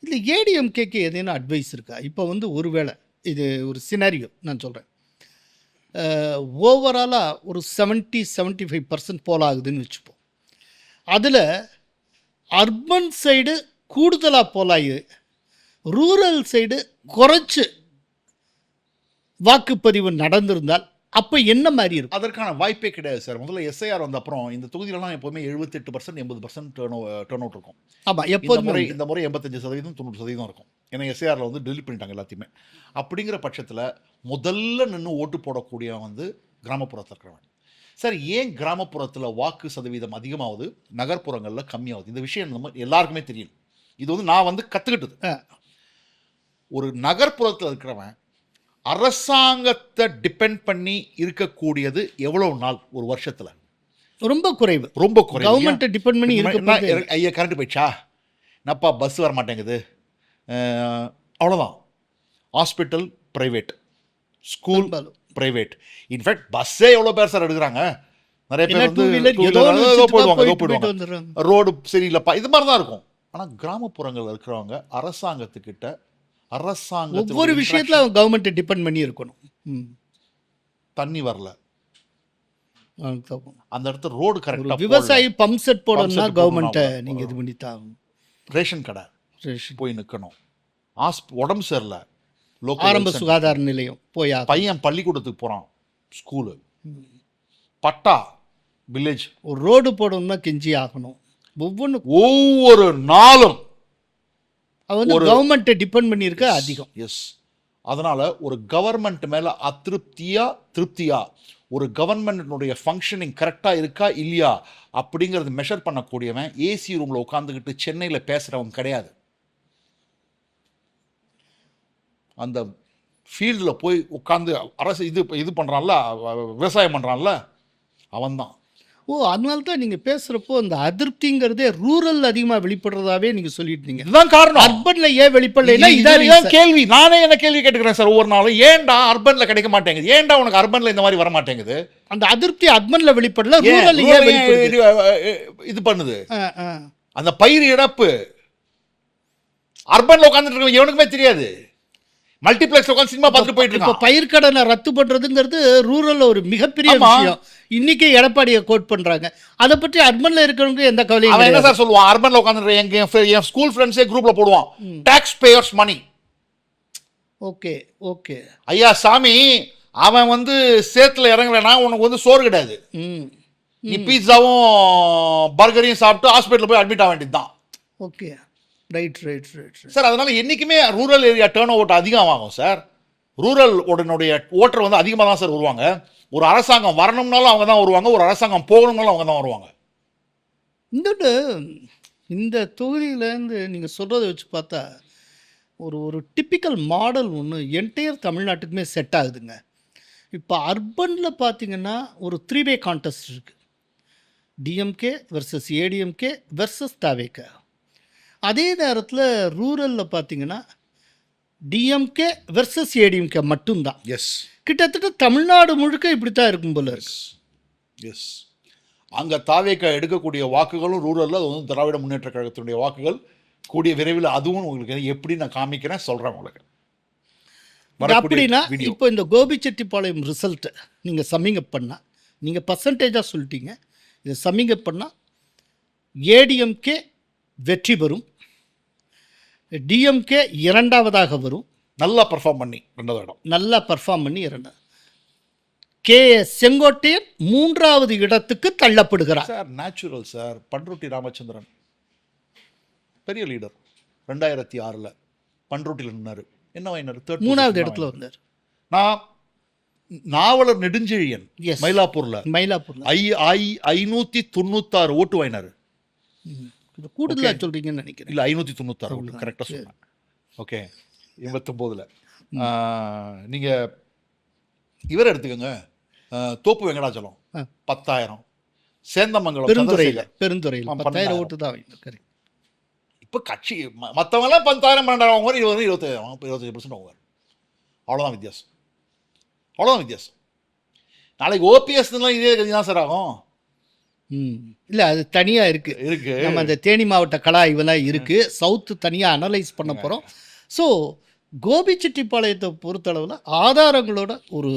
இதில் ஏடிஎம்கேக்கு எதேனும் அட்வைஸ் இருக்கா? இப்போ வந்து ஒருவேளை இது ஒரு சினாரியோ நான் சொல்கிறேன், ஓவராலாக ஒரு 70-75% போல் ஆகுதுன்னு வச்சுப்போம். அதில் அர்பன் சைடு கூடுதலாக போலாயி ரூரல் சைடு குறைச்சி வாக்குப்பதிவு நடந்திருந்தால் அப்போ என்ன மாதிரி இருக்கும்? அதற்கான வாய்ப்பே கிடையாது சார். முதல்ல எஸ்ஐஆர் வந்த அப்புறம் இந்த தொகுதியிலலாம் எப்போவுமே 78% 80% டர்ன் அவுட் இருக்கும். ஆமாம், எப்போதுமே இந்த முறை 85% 90% இருக்கும். ஏன்னா எஸ்ஐஆரில் வந்து டெலிட் பண்ணிட்டாங்க எல்லாத்தையுமே. அப்படிங்கிற பட்சத்தில் முதல்ல நின்று ஓட்டு போடக்கூடியவன் வந்து கிராமப்புறத்தில் இருக்கிறவன். சார், ஏன் கிராமப்புறத்தில் வாக்கு சதவீதம் அதிகமாகுது, நகர்ப்புறங்களில் கம்மியாகுது? இந்த விஷயம் நம்ம எல்லாருக்குமே தெரியும். இது வந்து நான் வந்து கற்றுக்கிட்டது. ஒரு நகர்ப்புறத்தில் இருக்கிறவன் அரசாங்கத்தை டிபெண்ட் பண்ணி இருக்கக்கூடியது எவ்வளோ நாள்? ஒரு வருஷத்தில் ரொம்ப குறைவு. ரொம்ப குறைவு. கவர்மெண்ட்டை டிபெண்ட் பண்ணி இருக்கு. ஐயா கரண்ட் போயிடுச்சா, நப்பா பஸ் வர மாட்டேங்குது, அவ்வளோதான். Hospital private, school private. In fact பஸ்ஸே எவ்வளோ பேர் சார் எடுக்கிறாங்க. நிறைய பேர் வந்து போயிடுவாங்க, ரோடு சரியில்லைப்பா, இது மாதிரி தான் இருக்கும். ஆனால் கிராமப்புறங்களில் இருக்கிறவங்க அரசாங்கத்துக்கிட்ட ஒவ்வொரு விஷயத்துல கவர்மெண்ட்டை டிபெண்ட் பண்ணி இருக்கணும். தண்ணி வரல, அந்த இடத்துல ரோடு கரெக்டாக, விவசாயி பம்ப் செட் போடணும்னா கவர்மெண்ட்டை நீங்கள் இது பண்ணி தான். ரேஷன் கடை போய் நிற்கணும், உடம்பு சரியில்லை, ஆரம்ப சுகாதார நிலையம் போய், பையன் பள்ளிக்கூடத்துக்கு போகிறான், ஸ்கூலு, பட்டா, வில்லேஜ், ஒரு ரோடு போடணும்னா கெஞ்சி ஆகணும். ஒவ்வொரு நாளும் வந்து கவர்மெண்ட்டை டிபெண்ட் பண்ணியிருக்க அதிகம். எஸ், அதனால் ஒரு கவர்மெண்ட் மேலே திருப்தியா ஒரு கவர்மெண்ட்டினுடைய ஃபங்க்ஷனிங் கரெக்டாக இருக்கா இல்லையா அப்படிங்கிறது மெஷர் பண்ணக்கூடியவன் ஏசி ரூமில் உட்காந்துக்கிட்டு சென்னையில் பேசுகிறவன் கிடையாது. அந்த ஃபீல்டில் போய் உட்காந்து அரசு இது பண்ணுறான்ல, விவசாயம் பண்ணுறான்ல, அவன்தான். அதனால தான் நீங்கள் பேசுகிறப்போ அந்த அதிருப்திங்கிறதே ரூரல் அதிகமாக வெளிப்படுறதாவே நீங்கள் சொல்லிட்டீங்க. இதுதான் காரணம். அர்பனில் ஏன் வெளிப்படலைன்னா இதான் கேள்வி. நானே என்ன கேள்வி கேட்டுக்கிறேன் சார் ஒவ்வொரு நாளும். ஏன்டா அர்பனில் கிடைக்க மாட்டேங்குது, ஏன்டா உனக்கு அர்பனில் இந்த மாதிரி வர மாட்டேங்குது? அந்த அதிருப்தி அர்பனில் வெளிப்படல, ரூரல் இது பண்ணுது. அந்த பயிர் இழப்பு அர்பனில் உட்காந்துட்டு இருக்க எவனுக்குமே தெரியாது. மல்டிப்ளெக்ஸ் உட்காந்து சினிமா பார்த்துட்டு போயிட்டு இருக்கான். பயிர் கடனை ரத்து பண்றதுங்கிறது ரூரல் ஒரு மிகப்பெரிய விஷயம். இன்னைக்கு எடப்பாடியை கோட் பண்றாங்க. அதை பற்றி அர்பன்ல இருக்கிறவங்க எந்த கவலையும் அவன் என்ன சார் சொல்லுவான்? அர்பன்ல உட்காந்து என் ஸ்கூல் ஃப்ரெண்ட்ஸே குரூப்ல போடுவான், டாக்ஸ் பேயர்ஸ் மணி. ஓகே ஓகே ஐயா சாமி, அவன் வந்து சேத்துல இறங்கலைன்னா உனக்கு வந்து சோறு கிடையாது. நீ பீட்சாவும் பர்கரையும் சாப்பிட்டு ஹாஸ்பிட்டல் போய் அட்மிட் ஆக வேண்டியதுதான். Okay, right right right sir. அதனால என்றைக்குமே ரூரல் ஏரியா டேர்ன் ஓவர் அதிகமாகும் சார். ரூரல் உடனுடைய ஓட்டர் வந்து அதிகமாக தான் சார் வருவாங்க. ஒரு அரசாங்கம் வரணும்னாலும் அவங்க தான் வருவாங்க, ஒரு அரசாங்கம் போகணும்னாலும் அவங்க தான் வருவாங்க. இன்னொன்று, இந்த தொகுதியிலேருந்து நீங்கள் சொல்கிறத வச்சு பார்த்தா ஒரு டிப்பிக்கல் மாடல் ஒன்று என்டையர் தமிழ்நாட்டுக்குமே செட் ஆகுதுங்க. இப்போ அர்பனில் பார்த்தீங்கன்னா ஒரு 3-way கான்டெஸ்ட் இருக்குது. டிஎம்கே வெர்சஸ் ஏடிஎம்கே வெர்சஸ் தாவேகா. அதே நேரத்தில் ரூரலில் பார்த்தீங்கன்னா டிஎம்கே வெர்சஸ் ஏடிஎம்கே மட்டும்தான். எஸ், கிட்டத்தட்ட தமிழ்நாடு முழுக்க இப்படி தான் இருக்கும் போல இருக்கு. எஸ். அங்கே தாவேக்கா எடுக்கக்கூடிய வாக்குகளும் ரூரலில் அது வந்து திராவிட முன்னேற்ற கழகத்தினுடைய வாக்குகள் கூடிய விரைவில் அதுவும் உங்களுக்கு எப்படி நான் காமிக்கிறேன் சொல்கிறேன் உங்களுக்கு. அப்படின்னா இப்போ இந்த கோபிச்செட்டிப்பாளையம் ரிசல்ட்டை நீங்கள் சம்மிங் அப் பண்ணால், நீங்கள் பர்சன்டேஜாக சொல்லிட்டீங்க, இதை சம்மிங் அப் பண்ணால் ஏடிஎம்கே வெற்றி பெறும், டிஎம்கே இரண்டாவதாக வரும், நல்லா பர்ஃபார்ம் பண்ணி ரெண்டாவது இடம், நல்லா பர்ஃபார்ம் பண்ணி இரண்டாவது. செங்கோட்டையன் மூன்றாவது இடத்துக்கு தள்ளப்படுகிறார். Sir natural sir. Panruti Ramachandran பெரிய லீடர் 2006 பண்ருட்டியில் நின்னாரு. என்ன வாங்கினார்? மூணாவது இடத்துல வந்தார். நான் நாவலர் நெடுஞ்செழியன் மயிலாப்பூர்ல 596 ஓட்டு வாங்கினாரு. கூடுதலா சொல்றீங்கன்னு நினைக்கிறேன். இல்ல 596 ஓட்டு கரெக்டா சொன்னேன். ஓகே 89ல நீங்க இவர் எடுத்துக்கோங்க, தோப்பு வெங்கடாச்சலம் 10,000, சேந்தமங்கலம் பெருந்துறையில் 10,000 ஓட்டு தான் வாங்கினார். இப்போ கட்சி மற்றவங்களாம் 10,000 12,000 வாங்குவார், 25% வாங்குவார். அவ்வளோதான் வித்தியாசம், அவ்வளோதான் வித்தியாசம். நாளைக்கு ஓபிஎஸ்லாம் இதே கட்சி தான் சார் ஆகும். இல்லை அது தனியாக இருக்கு. நம்ம அந்த தேனி மாவட்ட கலா இவெல்லாம் இருக்குது, சவுத்து தனியாக அனலைஸ் பண்ண போகிறோம். ஸோ கோபிச்செட்டிப்பாளையத்தை பொறுத்தளவில் ஆதாரங்களோட ஒரு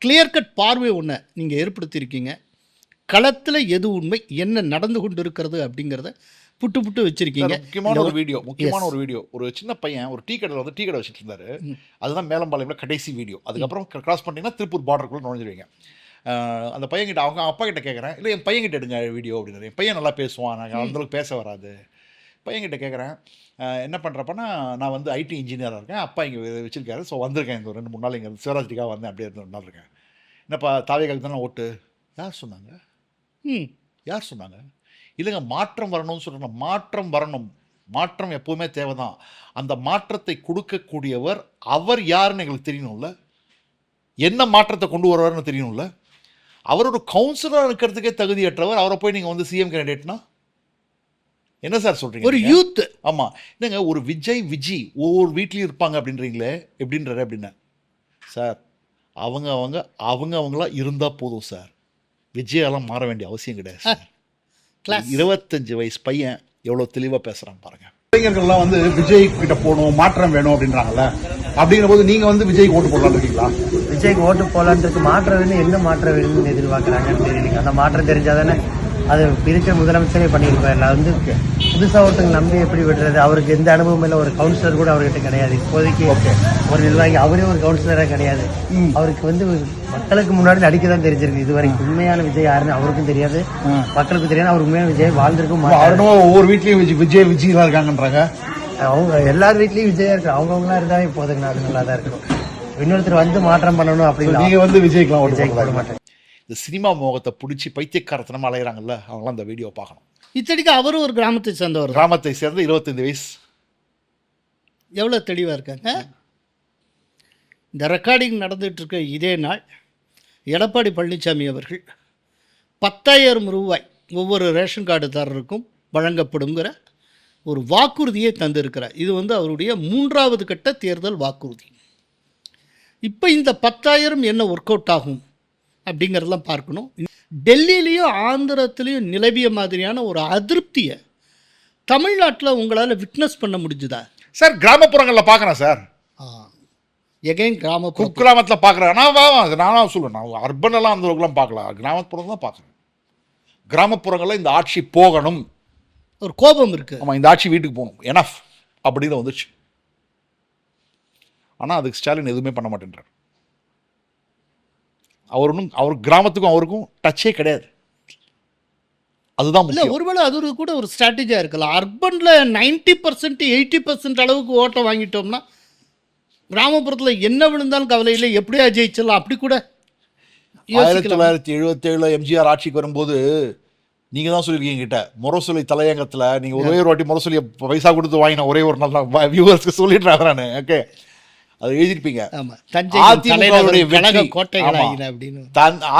கிளியர் கட் பார்வை ஒன்று நீங்கள் ஏற்படுத்தியிருக்கீங்க. களத்தில் எது உண்மை, என்ன நடந்து கொண்டு இருக்கிறது அப்படிங்கிறத புட்டு புட்டு வச்சிருக்கீங்க. முக்கியமான ஒரு வீடியோ ஒரு சின்ன பையன் ஒரு டீ கடையில் வந்து டீ கடை வச்சுட்டு இருந்தாரு. அதுதான் மேலம்பாளையம்ல கடைசி வீடியோ. அதுக்கப்புறம் கிராஸ் பண்ணிங்கன்னா திருப்பூர் பார்டருக்குள்ள நுழைஞ்சிருவீங்க. அந்த பையன்கிட்ட அவங்க அப்பா கிட்ட கேட்குறேன், இல்லை என் பையன்கிட்ட எடுங்க வீடியோ அப்படின்னு. என் பையன் நல்லா பேசுவான், நாங்கள் அந்தளவுக்கு பேச வராது. பையன்கிட்ட கேட்குறேன், என்ன பண்ணுறப்பன்னா நான் வந்து ஐடி இன்ஜினியராக இருக்கேன், அப்பா இங்கே வச்சுருக்காரு, ஸோ வந்திருக்கேன் இந்த 2-3 நாள் இங்கே சிவராஜ்டிக்காக வந்தேன், அப்படியே 2 நாள் இருக்கேன். என்னப்பா தாவேக்காக்கு தானே ஓட்டு? யார் சொன்னாங்க? யார் சொன்னாங்க? இல்லைங்க மாற்றம் வரணும்னு சொல்கிறேன். மாற்றம் வரணும், மாற்றம் எப்போவுமே தேவை தான். அந்த மாற்றத்தை கொடுக்கக்கூடியவர் அவர் யாருன்னு எங்களுக்கு தெரியணும்ல, என்ன மாற்றத்தை கொண்டு வருவார்னு தெரியணும்ல. அவரோட கவுன்சிலராக இருக்கிறதுக்கே தகுதியற்றவர், அவரை போய் நீங்கள் வந்து சிஎம் கேண்டிடேட்னா என்ன சார் சொல்கிறீங்க? ஒரு யூத். ஆமாம், இல்லைங்க ஒரு விஜி ஒவ்வொரு வீட்லேயும் இருப்பாங்க அப்படின்றீங்களே, எப்படின்றாரு அப்படின்னா சார் அவங்களா இருந்தால் போதும் சார், விஜயாலாம் மாற வேண்டிய அவசியம் கிடையாது சார். 25 வயசு பையன் எவ்வளோ தெளிவாக பேசுகிறான் பாருங்கள். இளைஞர்கள்லாம் வந்து விஜய் கிட்ட போகணும், மாற்றம் வேணும் அப்படின்றாங்கல்ல, அப்படிங்கிற போது நீங்கள் வந்து விஜய்க்கு ஓட்டு போடலான்னு இருக்கீங்களா? விஜய்க்கு ஓட்டு போடலான்றது மாற்றம் வேணும், என்ன மாற்றம் வேணும்னு எதிர்பார்க்குறாங்கன்னு தெரியல. அந்த மாற்றம் தெரிஞ்சாதானே அது பிரிச்ச முதலமைச்சரே பண்ணியிருப்பார். அது வந்து புதுசாக ஒருத்தங்க நம்பி எப்படி விடுறது? அவருக்கு எந்த அனுபவம் இல்லை, ஒரு கவுன்சிலர் கூட அவர்கிட்ட கிடையாது இப்போதைக்கு. ஒரு நிர்வாகி அவரே ஒரு கவுன்சிலராக கிடையாது. அவருக்கு வந்து மக்களுக்கு முன்னாடி நடிக்க தான் தெரிஞ்சிருக்கு. இது வரைக்கும் உண்மையான விஜய் யாருன்னு அவருக்கும் தெரியாது, மக்களுக்கு தெரியாது. அவர் உண்மையான விஜய் வாழ்ந்திருக்கும். ஒவ்வொரு வீட்லயும் விஜய்லாம் இருக்காங்கன்றாங்க. அவங்க எல்லார் வீட்லயும் விஜயா இருக்கு, அவங்கவுங்களா இருந்தாவே போதுங்கண்ணா, அது நல்லா தான் இருக்கணும். இன்னொருத்தர் வந்து மாற்றம் பண்ணணும் அப்படின்னு நீங்க வந்து விஜய்க்குலாம் விஜய்க்கு போட மாட்டேன். இந்த சினிமா மோகத்தை பிடிச்சி பைத்தியக்காரத்தனமா அலைகிறாங்கல்ல, அவங்களாம் இந்த வீடியோ பார்க்கணும். இத்தனைக்கு அவரும் ஒரு கிராமத்தை சேர்ந்தவர். கிராமத்தை சேர்ந்து 25 வயசு. எவ்வளோ தெளிவாக இருக்காங்க. இந்த ரெக்கார்டிங் நடந்துகிட்டு இருக்க இதே நாள் எடப்பாடி பழனிசாமி அவர்கள் 10,000 ரூபாய் ஒவ்வொரு ரேஷன் கார்டுதாரருக்கும் வழங்கப்படுங்கிற ஒரு வாக்குறுதியை தந்திருக்கிறார். இது வந்து அவருடைய 3வது கட்ட தேர்தல் வாக்குறுதி. இப்போ இந்த 10,000 என்ன ஒர்க் அவுட் ஆகும் அப்படிங்கிறதெல்லாம் பார்க்கணும். டெல்லியிலையும் ஆந்திரத்திலையும் நிலவிய மாதிரியான ஒரு அதிருப்தியை தமிழ்நாட்டில் உங்களால் விட்னஸ் பண்ண முடிஞ்சுதா சார்? கிராமப்புறங்களில் பார்க்குறேன் சார். எகைன் குக்கிராமத்தில் பார்க்குறேன். நான் சொல்லுவேன், நான் அர்பனெல்லாம் அந்த அளவுக்குலாம் பார்க்கல, கிராமப்புறம் தான் பார்க்குறேன். கிராமப்புறங்களில் இந்த ஆட்சி போகணும், ஒரு கோபம் இருக்குது. ஆமாம், இந்த ஆட்சி வீட்டுக்கு போகணும், எனஃப் அப்படின்னு வந்துச்சு. ஆனால் அதுக்கு ஸ்டாலின் எதுவுமே பண்ண மாட்டேன்றார். அவர் கிராமத்துக்கும் அவருக்கும் டச்சே கிடையாது. அதுதான் இல்லை, ஒருவேளை அது கூட ஒரு ஸ்ட்ராட்டஜியாக இருக்கலாம். அர்பனில் 90% 80% அளவுக்கு ஓட்டை வாங்கிட்டோம்னா கிராமப்புறத்தில் என்ன விழுந்தாலும் கவலை இல்லை, எப்படியா ஜெயிச்சிடலாம். அப்படி கூட 1977 எம்ஜிஆர் ஆட்சிக்கு வரும்போது நீங்கள் தான் சொல்லியிருக்கீங்க கிட்ட முரசொலி தலையங்கத்தில், நீங்கள் ஒரே ஒரு வாட்டி முரசொலியை பைசா கொடுத்து வாங்கின ஒரே ஒரு நாள் வியூவர்ஸ்க்கு சொல்லிடுறாங்க நான். ஓகே, அது எழுதிருப்பீங்க. ஆமா, தஞ்சை அதிமுகவுடைய வெற்றி கோட்டைகளாயின அப்படின்னு.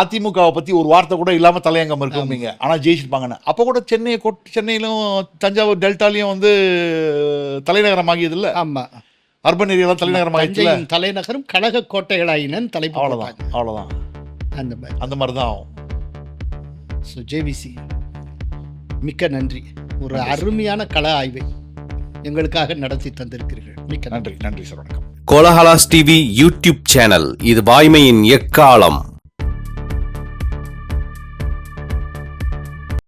அதிமுகவை பத்தி ஒரு வார்த்தை கூட இல்லாம தலையங்கம் இருக்கும்பீங்க. ஆனா ஜெயிச்சிருப்பாங்கன்னு. அப்ப கூட சென்னையிலும் தஞ்சாவூர் டெல்டாலையும் வந்து தலைநகரம் ஆகியது இல்ல. ஆமா, அர்பன் ஏரியாலாம் தலைநகரம் ஆகிடுச்சு. தலைநகரம் கழக கோட்டைகளாயினன்னு தலைப்பு. அவ்வளவுதான் அந்த மாதிரி தான் ஆகும். ஸோ ஜேவிசி மிக்க நன்றி. ஒரு அருமையான கள ஆய்வை எங்களுக்காக நடத்தி தந்திருக்கிறீர்கள். மிக்க நன்றி சார். வணக்கம். கோலஹலாஸ் டிவி யூடியூப் சேனல், இது வாய்மையின் எக்காலம்.